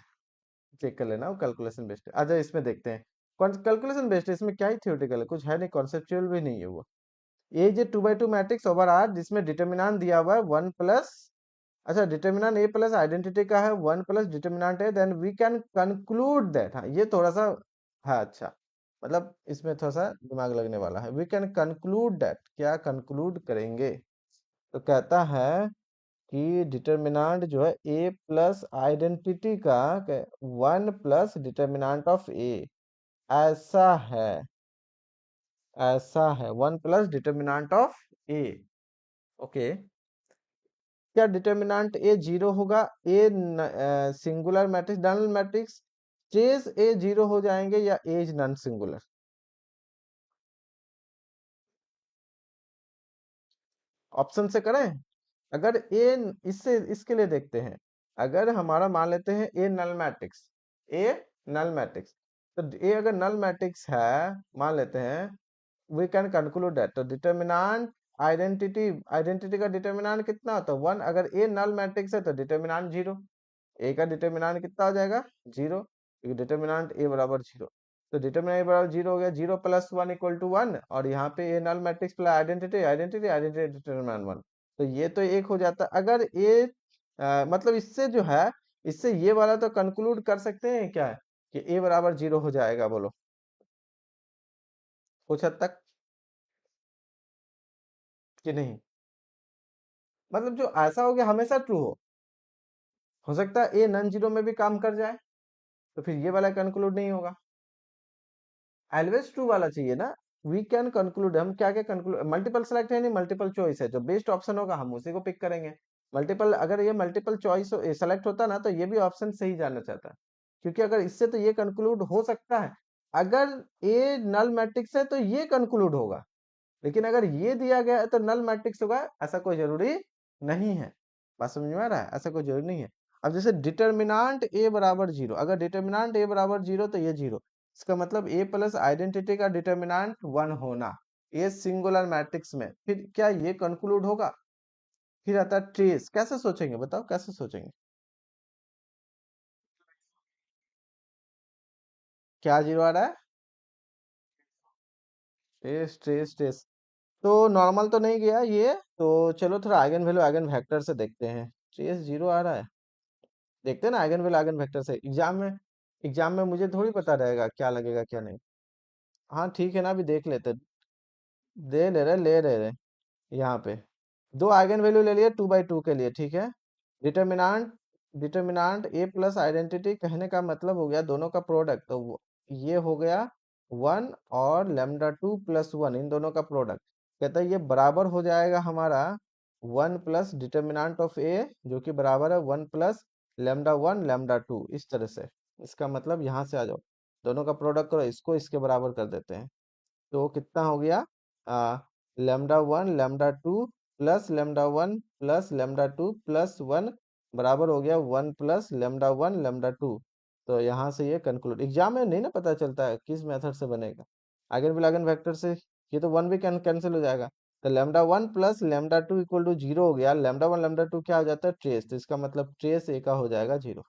चेक कर लेना, वो कैलकुलेशन बेस्ड है। अच्छा इसमें देखते हैं, कौन कैलकुलेशन बेस्ड है, इसमें क्या ही थियोरेटिकल है, कुछ है नहीं, कॉन्सेप्चुअल भी नहीं है वो। ये जो 2 by 2 मैट्रिक्स ओवर आर जिसमें डिटर्मिनेंट दिया हुआ है 1 प्लस, अच्छा डिटर्मिनेंट ए प्लस आइडेंटिटी का है 1 प्लस डिटर्मिनेंट है, then we can conclude that, हाँ ये थोड़ा सा है अच्छा, मतलब इसमें थोड़ा सा दिमाग लगने वाला है। वी कैन कंक्लूड दैट, क्या कंक्लूड करेंगे? तो कहता है कि डिटर्मिनेंट जो है ए प्लस आइडेंटिटी का 1 प्लस डिटर्मिनेंट ऑफ ए, ऐसा है, ऐसा है 1 plus determinant of A. Okay, क्या डिटर्मिनेंट ए जीरो होगा? A singular matrix, null matrix, trace A zero हो जाएंगे या एज नॉन सिंगुलर? ऑप्शन से करें? अगर ए, इससे इसके लिए देखते हैं, अगर हमारा मान लेते हैं ए नल मैट्रिक्स, ए नल मैट्रिक्स, तो ए अगर नल मैट्रिक्स है, मान लेते हैं, वी कैन कंक्लूड दैट, तो डिटर्मिनेंट आइडेंटिटी, आइडेंटिटी का डिटर्मिनेंट कितना होता है 1, अगर ए नल मैट्रिक्स है तो डिटर्मिनेंट जीरो, ए का डिटर्मिनेंट कितना हो जाएगा? जीरो, क्योंकि डिटर्मिनेंट ए बराबर जीरो। तो डिटर्मिनेंट ए बराबर जीरो हो गया, 0 + 1 = 1, और यहाँ पे A null matrix plus identity, identity identity determinant 1, तो ये तो एक हो जाता है। अगर ए मतलब इससे जो है, इससे ये वाला तो कंक्लूड कर सकते हैं क्या, कि ए बराबर जीरो हो जाएगा, बोलो कुछ हद तक, कि नहीं? मतलब जो ऐसा हो गया हमेशा ट्रू हो सकता है ए नॉन जीरो में भी काम कर जाए, तो फिर ये वाला कंक्लूड नहीं होगा। ऑलवेज ट्रू वाला चाहिए ना। वी कैन कंक्लूड, हम क्या क्या कंक्लूड, मल्टीपल सेलेक्ट है नहीं, मल्टीपल चॉइस है, जो बेस्ट ऑप्शन होगा हम उसी को पिक करेंगे। मल्टीपल, अगर ये मल्टीपल चॉइस सेलेक्ट होता ना, तो ये भी ऑप्शन सही जाना चाहता है, क्योंकि अगर इससे तो ये कंक्लूड हो सकता है, अगर ए नल मैट्रिक्स है तो ये कंक्लूड होगा, लेकिन अगर ये दिया गया है तो नल मैट्रिक्स होगा, ऐसा कोई जरूरी नहीं है। बात समझ में आ रहा है? ऐसा कोई जरूरी नहीं है। अब जैसे डिटर्मिनांट ए बराबर जीरो, अगर डिटर्मिनांट ए बराबर जीरो तो ये जीरो, इसका मतलब ए प्लस आइडेंटिटी का डिटर्मिनांट 1 होना, ये सिंगुलर मैट्रिक्स में, फिर क्या ये कंक्लूड होगा? फिर आता है ट्रेस, कैसे सोचेंगे बताओ, कैसे सोचेंगे? क्या जीरो आ रहा है? ट्रेस ट्रेस ट्रेस, तो नॉर्मल तो नहीं गया ये, तो चलो थोड़ा आइगन वैल्यू आइगन वेक्टर से देखते हैं। ट्रेस जीरो आ रहा है, देखते हैं ना आइगन वैल्यू आइगन वेक्टर से, एग्जाम में, एग्जाम में मुझे थोड़ी पता रहेगा क्या लगेगा क्या नहीं। हाँ ठीक है ना, अभी देख लेते, ले रहे यहाँ पे दो आइगन वैल्यू ले लिए 2 by 2 के लिए, ठीक है। डिटर्मिनांट, डिटर्मिनांट ए प्लस आइडेंटिटी, कहने का मतलब हो गया दोनों का प्रोडक्ट, तो ये हो गया 1, और λ2 + 1 इन दोनों का प्रोडक्ट, कहता है ये बराबर हो जाएगा हमारा 1 प्लस डिटर्मिनांट ऑफ ए, जो कि बराबर है 1 + λ1 λ2, इस तरह से। इसका मतलब यहाँ से आ जाओ, दोनों का प्रोडक्ट करो, इसको इसके बराबर कर देते हैं, तो कितना हो गया, λ1 λ2 +λ1 + λ2 + 1 बराबर हो गया 1 + λ1 λ2। तो यहाँ से ये कंक्लूड, एग्जाम में नहीं ना पता चलता है किस मेथड से बनेगा, आइगन विल आइगन वेक्टर से, ये तो वन भी कैंसिल हो जाएगा, तो λ1 + λ2 = जीरो हो गया, λ1 λ2 क्या हो जाता है? ट्रेस, तो इसका मतलब ट्रेस ए का हो जाएगा जीरो।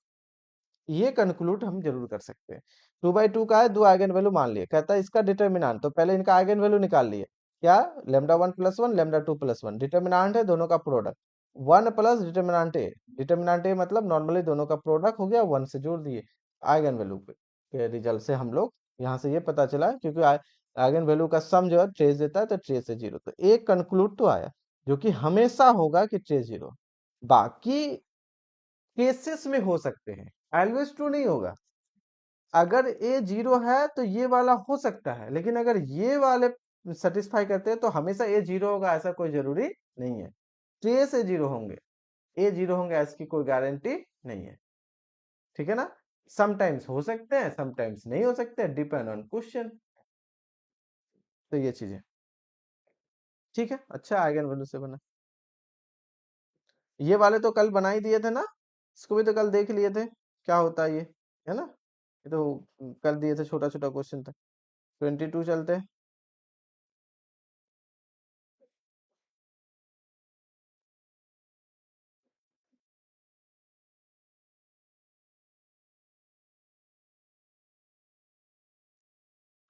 ये कंक्लूड हम जरूर कर सकते हैं। 2 by 2 का है, दो आइगन वैल्यू मान लिए, कहता है इसका डिटर्मिनेंट, तो पहले इनका आइगन वैल्यू निकाल लिए, क्या? λ1 + 1 λ2 + 1, डिटर्मिनेंट है दोनों का प्रोडक्ट, 1 प्लस डिटर्मिनेंट ए, डिटर्मिनेंट ए मतलब नॉर्मली दोनों का प्रोडक्ट हो गया, 1 से जोड़ दिए आइगन वैल्यू के रिजल्ट से हम लोग, यहाँ से ये पता चला, क्योंकि आइगन वैल्यू का सम जो है ट्रेस देता है, तो ट्रेस है जीरो, तो एक कंक्लूड तो आया, जो कि हमेशा होगा कि ट्रेस जीरो। बाकी केसेस में हो सकते हैं, ऑलवेज ट्रू नहीं होगा। अगर ए जीरो है तो ये वाला हो सकता है, लेकिन अगर ये वाले सेटिस्फाई करते हैं तो हमेशा ए जीरो होगा, ऐसा कोई जरूरी नहीं है। ट्रे से जीरो होंगे, ए जीरो होंगे ऐसी की कोई गारंटी नहीं है, ठीक है ना। समटाइम्स हो सकते हैं, समटाइम्स नहीं हो सकते हैं, डिपेंड ऑन क्वेश्चन। तो ये चीजें ठीक है, अच्छा आइगन वैल्यू से बना। ये वाले तो कल बना ही दिए थे ना, इसको भी तो कल देख लिए थे क्या होता है ये, है ना। ये तो कल दिए थे, छोटा छोटा क्वेश्चन था। 22 चलते हैं।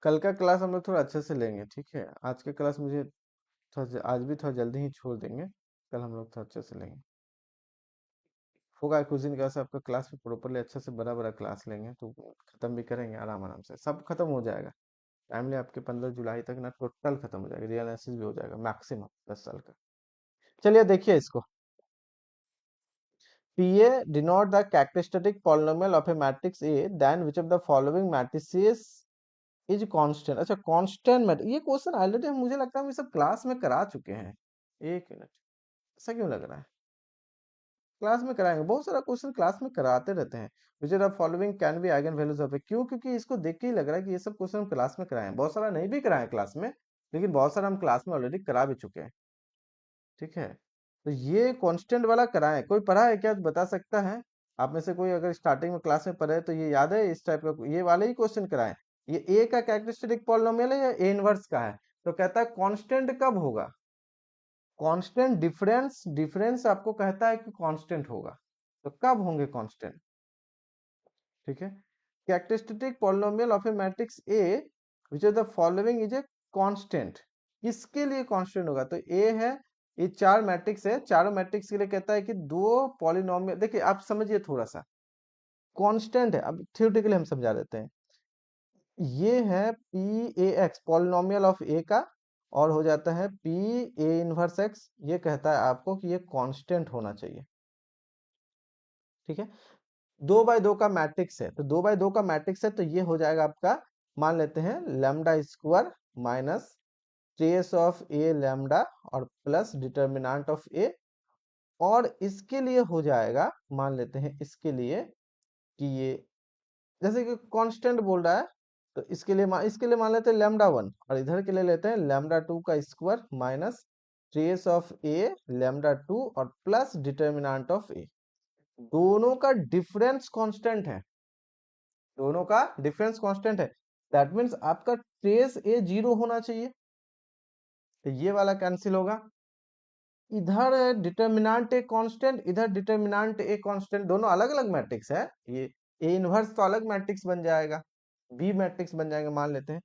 कल का क्लास हम लोग थोड़ा अच्छे से लेंगे, ठीक है। आज का क्लास मुझे आज भी थोड़ा जल्दी ही छोड़ देंगे। कल हम लोग थोड़ा अच्छे से लेंगे। होगा कुछ दिन का से आपका क्लास भी प्रॉपरली अच्छे से बड़ा बड़ा क्लास लेंगे, तो खत्म भी करेंगे आराम आराम से, सब खत्म हो जाएगा टाइमली। आपके 15 जुलाई तक ना टोटल खत्म हो जाएगा, रियल एनालिसिस भी हो जाएगा मैक्सिमम 10 साल का। चलिए देखिए इसको। PA denote the characteristic polynomial of a matrix A, then which of the following matrices is constant। अच्छा कांस्टेंट मैट्रिक्स, ये क्वेश्चन ऑलरेडी मुझे लगता है हम ये सब क्लास में करा चुके हैं। एक मिनट, ऐसा क्यों लग रहा है। क्लास में कराएंगे, बहुत सारा क्वेश्चन क्लास में कराते रहते हैं। Which are following can be eigen values of A, क्यों, क्योंकि इसको देख के ही लग रहा है कि ये सब क्वेश्चन हम क्लास में कराए हैं। बहुत सारा नहीं भी कराए क्लास में, लेकिन बहुत सारा हम क्लास में ऑलरेडी करा भी चुके हैं, ठीक है। तो ये कांस्टेंट वाला कराए, कोई पढ़ा है क्या, बता सकता है। आप में से कोई अगर स्टार्टिंग में क्लास में पढ़े तो ये याद है, इस टाइप का ये वाले ही क्वेश्चन कराए। ये ए का कैरेक्टरिस्टिक पॉलिनोमियल है या ए इनवर्स का है, तो कहता है कांस्टेंट कब होगा। कांस्टेंट डिफरेंस, डिफरेंस आपको कहता है कि कांस्टेंट होगा, तो कब होंगे कांस्टेंट, ठीक है। Characteristic polynomial of A matrix A which of the following is a constant, किसके लिए कांस्टेंट होगा, तो ए है, ये चार मैट्रिक्स है, चारों मैट्रिक्स के लिए कहता है कि दो पॉलिनोमियल, देखिए आप समझिए थोड़ा सा, कांस्टेंट है, अब थ्योरेटिकली हम समझा देते हैं। ये है P A X polynomial of A का, और हो जाता है पी ए इनवर्स एक्स, ये कहता है आपको कि ये कांस्टेंट होना चाहिए, ठीक है। 2 बाय 2 का मैट्रिक्स है, तो 2 बाय 2 का मैट्रिक्स है, तो ये हो जाएगा आपका, मान लेते हैं lambda square minus trace of A lambda और प्लस डिटर्मिनेंट ऑफ ए। और इसके लिए हो जाएगा, मान लेते हैं इसके लिए कि ये जैसे कि कांस्टेंट बोल रहा है, तो इसके लिए मान लेते हैं लैम्डा 1, और इधर के लिए लेते हैं लैम्डा 2 का square minus trace of A lambda 2 और प्लस डिटर्मिनेंट ऑफ ए। दोनों का डिफरेंस कांस्टेंट है, दोनों का डिफरेंस कांस्टेंट है, दैट मीन्स आपका ट्रेस ए 0 होना चाहिए, तो ये वाला कैंसिल होगा। इधर डिटर्मिनेंट ए कांस्टेंट, इधर डिटर्मिनेंट ए कांस्टेंट, दोनों अलग अलग मैट्रिक्स है। ये ए इनवर्स तो अलग मैट्रिक्स बन जाएगा, बी मैट्रिक्स बन जाएगा मान लेते हैं।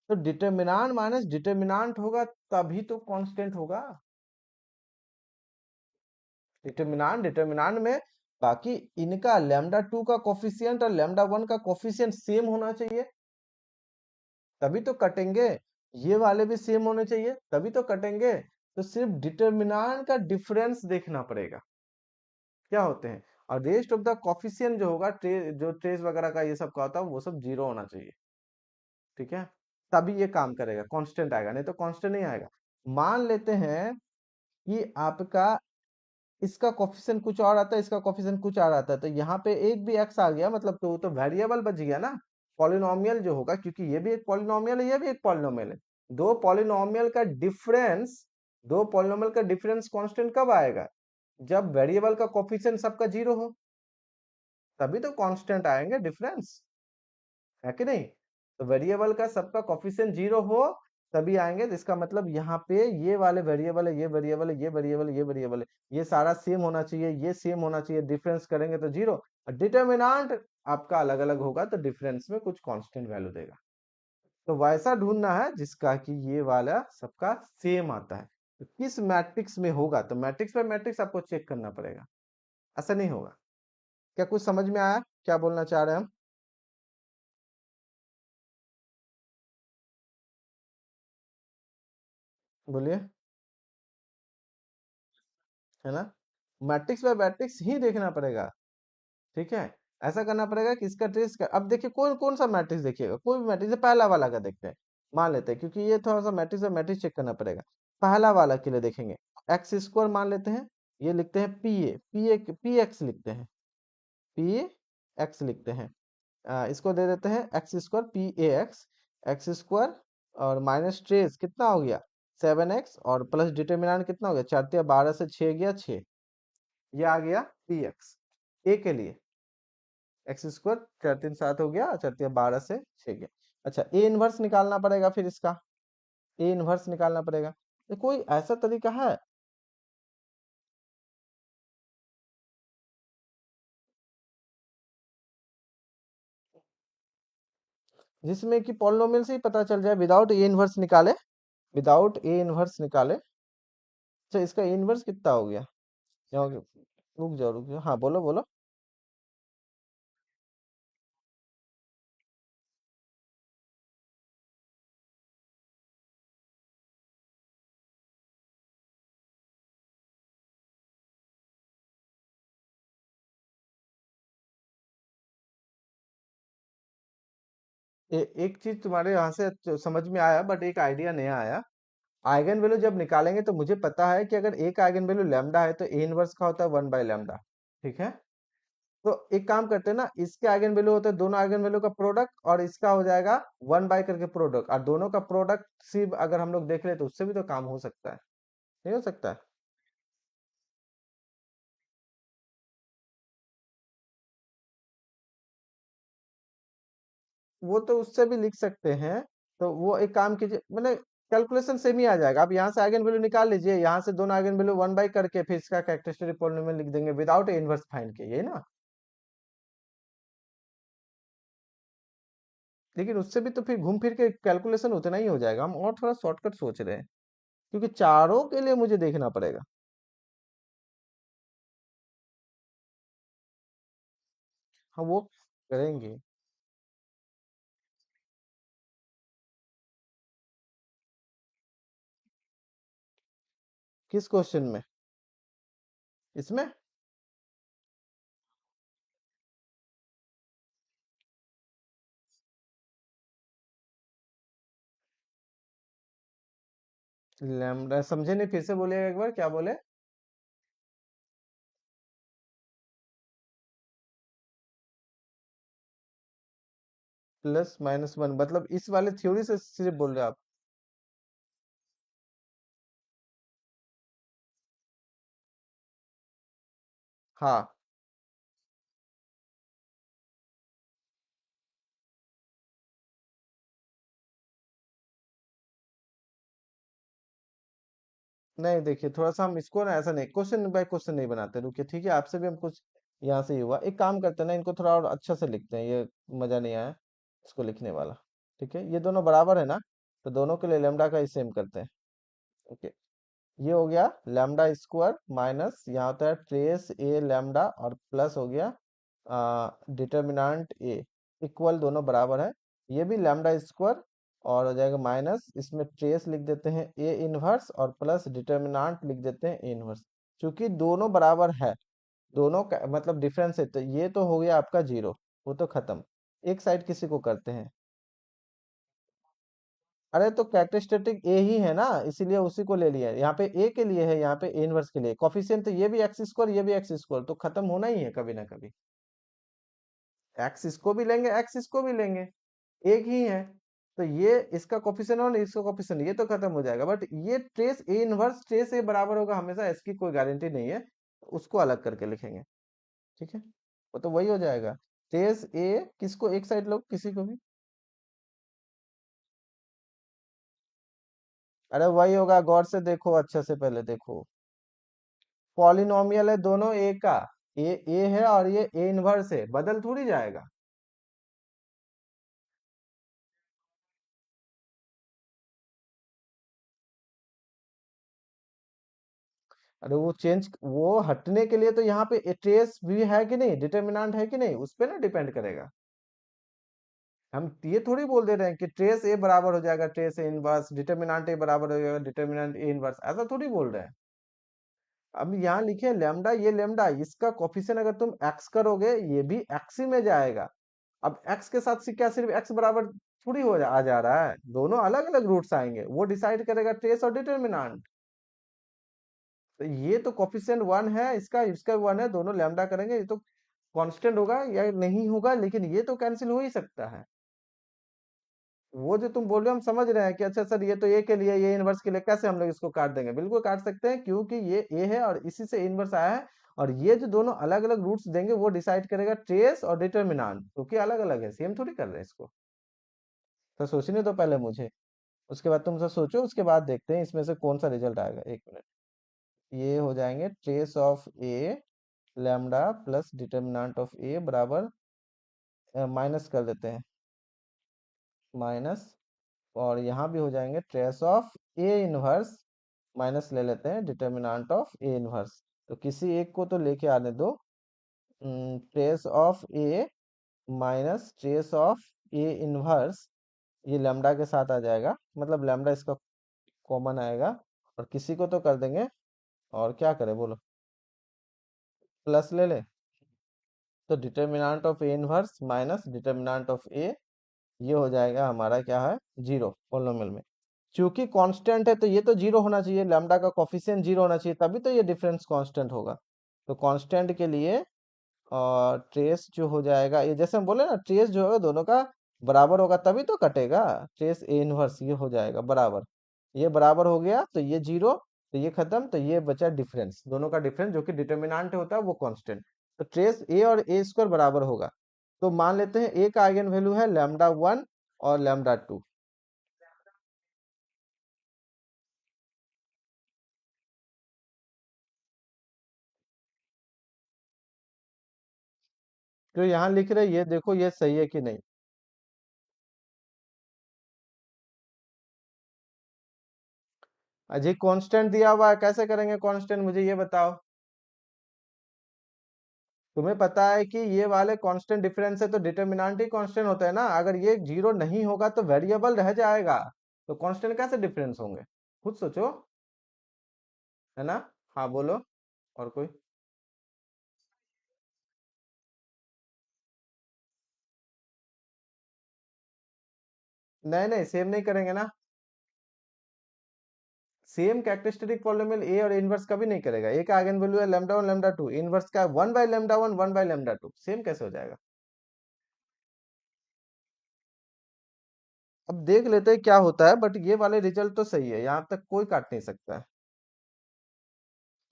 तो डिटर्मिनेंट माइनस डिटर्मिनेंट होगा, तभी तो कांस्टेंट होगा। डिटर्मिनेंट डिटर्मिनेंट में बाकी इनका लैम्डा 2 का कोफिशिएंट और लैम्डा 1 का कोफिशिएंट सेम होना चाहिए, तभी तो कटेंगे। ये वाले भी सेम होने चाहिए, तभी तो कटेंगे। तो सिर्फ डिटर्मिनेंट का डिफरेंस देखना पड़ेगा, क्या होते हैं। और रेस्ट ऑफ द कोफिशिएंट जो होगा, जो ट्रेस वगैरह का ये सब का होता है, वो सब 0 होना चाहिए, ठीक है। तभी ये काम करेगा, कांस्टेंट आएगा, नहीं तो कांस्टेंट नहीं आएगा। मान लेते हैं कि आपका इसका कोफिशिएंट कुछ और आता है, इसका कोफिशिएंट कुछ और आता है, तो यहाँ पे एक भी एक्स आ गया, मतलब तो वेरिएबल बच गया ना। पॉलिनोमियल जो होगा, क्योंकि ये भी एक पॉलिनोमियल है, ये भी एक पॉलिनोमियल है, दो पॉलिनोमियल का डिफरेंस, दो पॉलिनोमियल का डिफरेंस कांस्टेंट कब आएगा, जब वेरिएबल का कोफिशिएंट सबका 0 हो, तभी तो कांस्टेंट आएंगे डिफरेंस, है कि नहीं। तो वेरिएबल का सबका कोफिशिएंट 0 हो तभी आएंगे, तो इसका मतलब यहाँ पे ये वाले वेरिएबल है, ये वेरिएबल है, ये वेरिएबल है, ये वेरिएबल है, ये सारा सेम होना चाहिए, ये सेम होना चाहिए, डिफरेंस करेंगे तो 0। और डिटर्मिनेंट आपका अलग अलग होगा, तो डिफरेंस में कुछ कांस्टेंट वैल्यू देगा। तो वैसा ढूंढना है जिसका कि ये वाला सबका सेम आता है, तो किस मैट्रिक्स में होगा, तो मैट्रिक्स बाय मैट्रिक्स आपको चेक करना पड़ेगा, ऐसा नहीं होगा। क्या कुछ समझ में आया, क्या बोलना चाह रहे हैं हम, बोलिए, है ना। मैट्रिक्स बाय मैट्रिक्स ही देखना पड़ेगा, ठीक है। ऐसा करना पड़ेगा कि इसका ट्रेस कर, अब देखिए कौन कौन सा मैट्रिक्स देखिएगा, कोई भी मैट्रिक्स, पहला वाला का देखते हैं, मान लेते हैं, क्योंकि ये थोड़ा सा मैट्रिक्स बाय मैट्रिक्स चेक करना पड़ेगा। पहला वाला के लिए देखेंगे, एक्स स्क्वायर मान लेते हैं, ये लिखते हैं पी एक्स लिखते हैं, पी एक्स लिखते हैं। इसको दे देते हैं x square P A x square, और माइनस ट्रेस कितना हो गया 7x, और प्लस डिटर्मिनेंट कितना हो गया 4 × 12 से 6 गया 6, ये आ गया पी एक्स ए के लिए। एक्स स्क्वायर 4 3 7 हो गया, 4 3 12 से 6 गया। अच्छा ए इनवर्स निकालना पड़ेगा फिर इसका, ए इनवर्स निकालना पड़ेगा। तो कोई ऐसा तरीका है जिसमें कि पॉलिनोमियल से ही पता चल जाए विदाउट ए इनवर्स निकाले, विदाउट ए इनवर्स निकाले। अच्छा इसका ए इनवर्स कितना हो गया? यहाँ रुक जाओ, हाँ बोलो बोलो। एक चीज तुम्हारे यहाँ से समझ में आया, बट एक आइडिया नया आया। आइगन वैल्यू जब निकालेंगे तो मुझे पता है कि अगर एक आइगन वैल्यू लैम्डा है तो ए इनवर्स का होता है 1/λ। ठीक है, तो एक काम करते हैं ना, इसके आइगन वैल्यू होते हैं दोनों आइगन वैल्यू का प्रोडक्ट, और इसका हो जाएगा 1 बाय करके प्रोडक्ट, और दोनों का प्रोडक्ट सिर्फ अगर हम लोग देख ले तो उससे भी तो काम हो सकता है, नहीं हो सकता है? वो तो उससे भी लिख सकते हैं। तो वो एक काम कीजिए, मैंने कैलकुलेशन सेम ही आ जाएगा। आप यहाँ से आइगन वैल्यू निकाल लीजिए, यहाँ से दोनों आइगन वैल्यू 1 बाय करके फिर इसका कैरेक्टरिस्टिक पॉलिनोमियल लिख देंगे विदाउट इनवर्स फाइंड के, ये ना। लेकिन उससे भी तो फिर घूम फिर के कैलकुलेशन उतना ही हो जाएगा, हम और थोड़ा शॉर्टकट सोच रहे हैं, क्योंकि चारों के लिए मुझे देखना पड़ेगा। हम वो करेंगे। किस क्वेश्चन में? इसमें लैम्डा समझे नहीं, फिर से बोलिएगा एक बार, क्या बोले? +-1 मतलब इस वाले थ्योरी से सिर्फ बोल रहे हैं आप? हाँ। नहीं देखिए, थोड़ा सा हम इसको ना ऐसा नहीं, क्वेश्चन बाय क्वेश्चन नहीं बनाते, रुकिए ठीक है, आपसे भी हम कुछ यहाँ से ही हुआ, एक काम करते हैं ना, इनको थोड़ा और अच्छा से लिखते हैं, ये मजा नहीं आया इसको लिखने वाला। ठीक है, ये दोनों बराबर है ना, तो दोनों के लिए लेमडा का ही सेम करते हैं। ओके, ये हो गया लैम्डा स्क्वायर माइनस यहाँ होता है ट्रेस ए लैम्डा, और प्लस हो गया डिटर्मिनेंट ए, इक्वल दोनों बराबर है। ये भी लैम्डा स्क्वायर, और हो जाएगा माइनस, इसमें ट्रेस लिख देते हैं ए इनवर्स, और प्लस डिटर्मिनेंट लिख देते हैं ए इनवर्स। क्योंकि दोनों बराबर है, दोनों का मतलब डिफरेंस है, तो ये तो हो गया आपका जीरो, वो तो खत्म। एक साइड किसी को करते हैं। अरे तो कैरेक्टरिस्टिक ए ही है ना, इसीलिए उसी को ले लिया है। यहाँ पे ए के लिए है, यहाँ पे ए इनवर्स के लिए कोफिशिएंट, तो ये भी एक्स स्क्वायर ये भी एक्स स्क्वायर, तो खत्म होना ही है कभी ना कभी। एक्स इसको भी लेंगे, एक्स इसको भी लेंगे, एक ही है। तो ये इसका कोफिशिएंट और इसका कोफिशिएंट, ये तो खत्म हो जाएगा। बट ये ट्रेस ए इनवर्स ट्रेस ए बराबर होगा हमेशा, इसकी कोई गारंटी नहीं है, उसको अलग करके लिखेंगे। ठीक है, वो तो वही हो जाएगा। ट्रेस ए किसको, एक साइड लो किसी को भी। अरे वही होगा, गौर से देखो, अच्छे से पहले देखो। पॉलिनोमियल है दोनों ए का, ए है और ये ए इनवर्स है, बदल थोड़ी जाएगा। अरे वो चेंज, वो हटने के लिए तो यहाँ पे ट्रेस भी है कि नहीं, डिटर्मिनेंट है कि नहीं, उस पे ना डिपेंड करेगा। हम ये थोड़ी बोल दे रहे हैं कि ट्रेस ए बराबर हो जाएगा ट्रेस ए इनवर्स, डिटर्मिनेंट ए बराबर हो जाएगा डिटर्मिनेंट ए इनवर्स, ऐसा थोड़ी बोल रहे हैं। अब यहाँ लिखे लेमडा, ये लेमडा, इसका कोफिशिएंट अगर तुम एक्स करोगे, ये भी एक्स ही में जाएगा। अब एक्स के साथ से क्या सिर्फ एक्स बराबर थोड़ी आ जा रहा है, दोनों अलग अलग रूट्स आएंगे, वो डिसाइड करेगा ट्रेस और डिटर्मिनेंट। तो ये तो कोफिशिएंट 1 है, इसका इसका 1 है, दोनों लैम्डा करेंगे, ये तो कांस्टेंट होगा या नहीं होगा, लेकिन ये तो कैंसिल हो ही सकता है। वो जो तुम बोल रहे हो हम समझ रहे हैं कि अच्छा सर ये तो ए के लिए, ये इनवर्स के लिए कैसे हम लोग इसको काट देंगे, बिल्कुल काट सकते हैं, क्योंकि ये ए है और इसी से इनवर्स आया है। और ये जो दोनों अलग अलग रूट्स देंगे वो डिसाइड करेगा ट्रेस और डिटर्मिनांट, क्योंकि अलग अलग है, सेम थोड़ी कर रहे हैं इसको। तो सोचने दो पहले मुझे, उसके बाद तुम सब सोचो, उसके बाद देखते हैं इसमें से कौन सा रिजल्ट आएगा। एक मिनट, ये हो जाएंगे trace of A lambda plus determinant of A बराबर, माइनस कर देते हैं, माइनस, और यहाँ भी हो जाएंगे trace of A inverse, minus ले लेते हैं डिटर्मिनेंट ऑफ ए इनवर्स। तो किसी एक को तो लेके आने दो, trace of A minus trace of A inverse, ये लैम्डा के साथ आ जाएगा, मतलब लैम्डा इसका कॉमन आएगा, और किसी को तो कर देंगे, और क्या करें बोलो, प्लस ले ले, तो determinant of A inverse minus determinant of A, ये हो जाएगा हमारा क्या है, जीरो पोलिनोमियल में। चूंकि कांस्टेंट है तो ये तो जीरो होना चाहिए, लैम्डा का कोफिशिएंट जीरो होना चाहिए, तभी तो ये डिफरेंस कांस्टेंट होगा। तो कांस्टेंट के लिए और ट्रेस जो हो जाएगा, ये जैसे हम बोले ना, ट्रेस जो होगा दोनों का बराबर होगा तभी तो कटेगा, ट्रेस ए इनवर्स ये हो जाएगा बराबर, ये बराबर हो गया तो ये जीरो, तो ये खत्म, तो ये बचा डिफरेंस, दोनों का डिफरेंस जो कि डिटर्मिनेंट होता है वो कांस्टेंट। तो ट्रेस ए और ए स्क्वायर बराबर होगा। तो मान लेते हैं ए का आइगन वैल्यू है लैम्डा 1 और लैम्डा 2। जो यहाँ लिख रहे हैं ये देखो, ये सही है कि नहीं। अजी कांस्टेंट दिया हुआ है, कैसे करेंगे कांस्टेंट, मुझे ये बताओ। तुम्हें पता है कि ये वाले कांस्टेंट डिफरेंस है तो डिटर्मिनेंट ही कांस्टेंट होता है ना, अगर ये जीरो नहीं होगा तो वेरिएबल रह जाएगा, तो कांस्टेंट कैसे डिफरेंस होंगे, खुद सोचो, है ना। हाँ बोलो, और कोई। नहीं नहीं, सेम नहीं करेंगे ना, सेम कैरेक्टरिस्टिक पॉलिनोमियल ए और इनवर्स कभी नहीं करेगा। ए का आइगन वैल्यू है लैम्डा 1 लैम्डा 2, इनवर्स का 1 by lambda 1 1 by lambda 2, same कैसे हो जाएगा। अब देख लेते हैं क्या होता है, बट ये वाले रिजल्ट तो सही है, यहाँ तक कोई काट नहीं सकता है।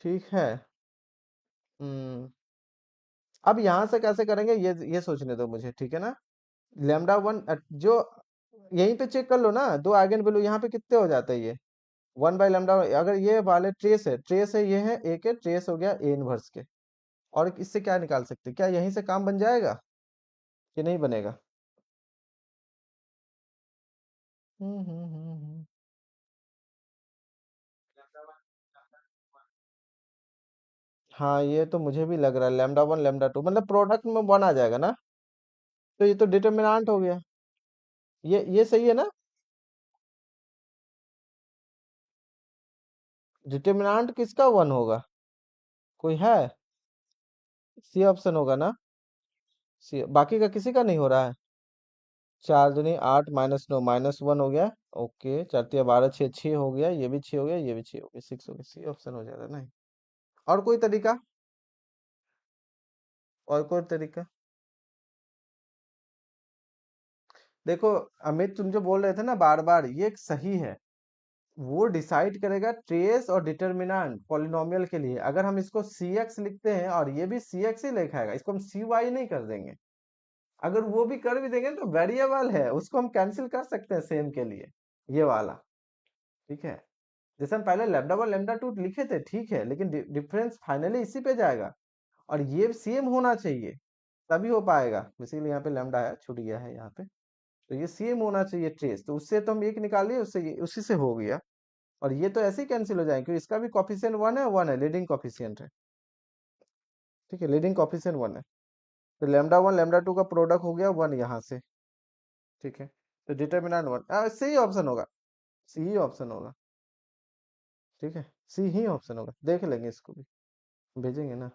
ठीक है। हम्म। अब यहाँ से कैसे करेंगे ये सोचने दो मुझे, ठीक है ना। लैम्डा 1 जो, यहीं पे चेक कर लो ना, दो आइगन वैल्यू यहाँ पे कितने हो जाते हैं ये, 1 बाय लैम्डा, अगर ये वाले ट्रेस है, ट्रेस है, ये है एक है ट्रेस हो गया ए इनवर्स के, और इससे क्या निकाल सकते हैं? क्या यहीं से काम बन जाएगा कि नहीं बनेगा। हम्म। हाँ ये तो मुझे भी लग रहा है, लैम्डा 1 लैम्डा 2 मतलब प्रोडक्ट में 1 आ जाएगा ना, तो ये तो डिटर्मिनेंट हो गया, ये सही है ना। डिटर्मिनेंट किसका 1 होगा, कोई है, सी ऑप्शन होगा ना, सी, बाकी का किसी का नहीं हो रहा है। 4 दूनी 8 माइनस 9 -1 हो गया, ओके, 4 तिया 12 6 6 हो गया, ये भी 6 हो गया, ये भी 6 हो गया, 6 हो गया, सी ऑप्शन हो जाएगा ना। और कोई तरीका, और कोई तरीका। देखो अमित, तुम जो बोल रहे थे ना बार बार, ये एक सही है, वो डिसाइड करेगा ट्रेस और डिटर्मिनेंट पॉलिनोमियल के लिए। अगर हम इसको सी एक्स लिखते हैं और ये भी सी एक्स ही लिखाएगा, इसको हम सी वाई नहीं कर देंगे, अगर वो भी कर भी देंगे तो वेरिएबल है, उसको हम कैंसिल कर सकते हैं सेम के लिए, ये वाला, ठीक है। जैसे हम पहले लैम्डा 1 लैम्डा 2 लिखे थे, ठीक है, लेकिन डिफरेंस फाइनली इसी पे जाएगा, और ये सेम होना चाहिए तभी हो पाएगा, इसीलिए यहाँ पे लैम्डा है, छूट गया है यहाँ पे, तो ये सेम होना चाहिए ट्रेस, तो उससे तो हम एक निकाल लिए, उससे उसी से हो गया, और ये तो ऐसे ही कैंसिल हो जाएंगे क्योंकि इसका भी कॉफिशिएंट 1 है लीडिंग कॉफिशिएंट है, ठीक है, लीडिंग कॉफिशिएंट 1 है, तो लैम्डा 1 लैम्डा 2 का प्रोडक्ट हो गया 1 यहाँ से, ठीक है। तो डिटर्मिनेंट 1 सही ऑप्शन होगा, सी ही ऑप्शन होगा, ठीक है, सी ही ऑप्शन होगा, देख लेंगे इसको भी, भेजेंगे ना।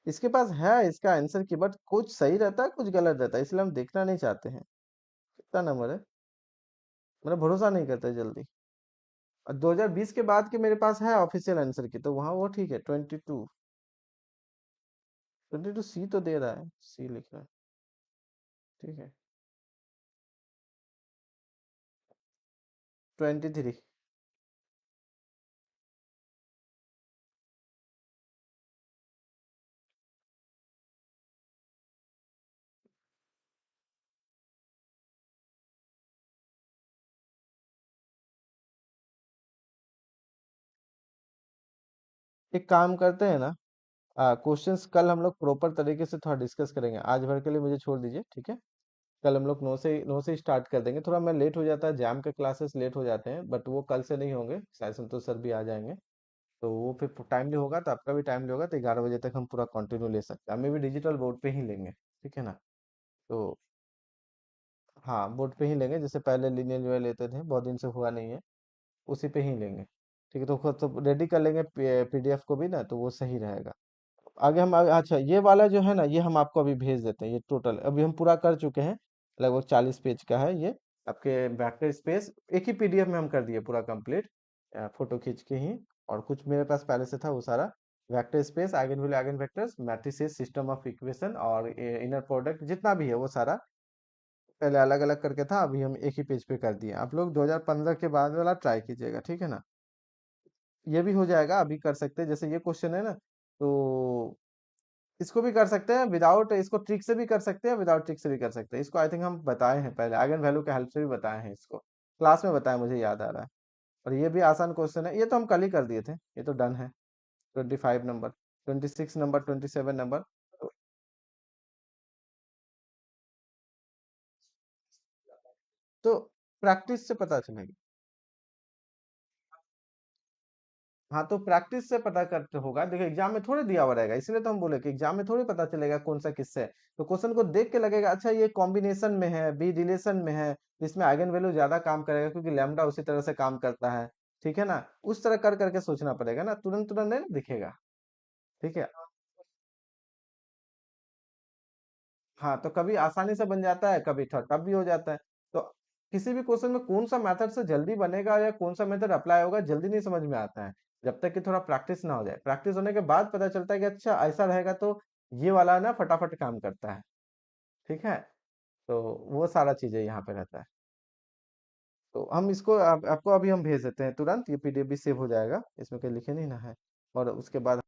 इसके पास है इसका आंसर की, बट कुछ सही रहता है कुछ गलत रहता है, इसलिए हम देखना नहीं चाहते हैं। कितना नंबर है, मेरा भरोसा नहीं करता है जल्दी। और 2020 के बाद के मेरे पास है ऑफिशियल आंसर की, तो वहां वो ठीक है, 22, 22 सी तो दे रहा है, सी लिख रहा है, ठीक है। 23। एक काम करते हैं ना, क्वेश्चंस कल हम लोग प्रॉपर तरीके से थोड़ा डिस्कस करेंगे, आज भर के लिए मुझे छोड़ दीजिए, ठीक है। कल हम लोग 9 से स्टार्ट कर देंगे। थोड़ा मैं लेट हो जाता है, जैम के क्लासेस लेट हो जाते हैं, बट वो कल से नहीं होंगे, शायद संतोष सर भी आ जाएंगे। तो वो फिर टाइमली होगा, तो आपका भी टाइमली होगा, तो 11 बजे तक हम पूरा कंटिन्यू ले सकते हैं। हमें भी डिजिटल बोर्ड पे ही लेंगे, ठीक है ना। तो हाँ, बोर्ड पे ही लेंगे, जैसे पहले लिनियर जो लेते थे, बहुत दिन से हुआ नहीं है, उसी पे ही लेंगे। ठीक है, तो खुद तो रेडी कर लेंगे पीडीएफ को भी ना, तो वो सही रहेगा। आगे हम अच्छा, ये वाला जो है ना, ये हम आपको अभी भेज देते हैं। ये टोटल अभी हम पूरा कर चुके हैं, लगभग 40 पेज का है ये। आपके वेक्टर स्पेस एक ही पीडीएफ में हम कर दिए पूरा कंप्लीट, फोटो खींच के ही। और कुछ मेरे पास पहले से था वो सारा। Vector space, eigen value, eigen vectors, matrices, system of equation और इनर प्रोडक्ट, जितना भी है वो सारा पहले अलग अलग करके था, अभी हम एक ही पेज पे कर दिए। आप लोग 2015 के बाद वाला ट्राई कीजिएगा, ठीक है ना। ये भी हो जाएगा, अभी कर सकते हैं। जैसे ये क्वेश्चन है ना, तो इसको भी कर सकते हैं विदाउट, इसको ट्रिक से भी कर सकते हैं, विदाउट ट्रिक से भी कर सकते हैं। इसको आई थिंक हम बताए हैं पहले, आइगन वैल्यू के हेल्प से भी बताए हैं इसको, क्लास में बताया, मुझे याद आ रहा है। और ये भी आसान क्वेश्चन है, ये तो हम कल ही कर दिए थे, ये तो डन है। 25 नंबर, 26 नंबर, 27 नंबर। तो, तो प्रैक्टिस से पता चलेगा। हाँ, तो प्रैक्टिस से पता करते होगा, देखिए एग्जाम में थोड़ी दिया हुआ रहेगा, इसलिए तो हम बोले कि एग्जाम में थोड़ी पता चलेगा कौन सा किससे है। तो क्वेश्चन को देख के लगेगा, अच्छा ये कॉम्बिनेशन में है, बी रिलेशन में है, इसमें आइगन वैल्यू ज्यादा काम करेगा, क्योंकि लैम्डा उसी तरह से काम करता है। ठीक है ना, उस तरह कर करके सोचना पड़ेगा ना, तुरंत तुरंत नहीं ना दिखेगा। ठीक है। हाँ, तो कभी आसानी से बन जाता है, कभी थोड़ा टफ भी हो जाता है। तो किसी भी क्वेश्चन में कौन सा मेथड से जल्दी बनेगा या कौन सा मेथड अप्लाई होगा, जल्दी नहीं समझ में आता है, जब तक कि थोड़ा प्रैक्टिस ना हो जाए। प्रैक्टिस होने के बाद पता चलता है कि अच्छा ऐसा रहेगा, तो ये वाला ना फटाफट काम करता है। ठीक है। तो वो सारा चीजें यहाँ पे रहता है। तो हम इसको आपको अभी हम भेज देते हैं तुरंत, ये पीडीएफ भी सेव हो जाएगा, इसमें कोई लिखे नहीं ना है। और उसके बाद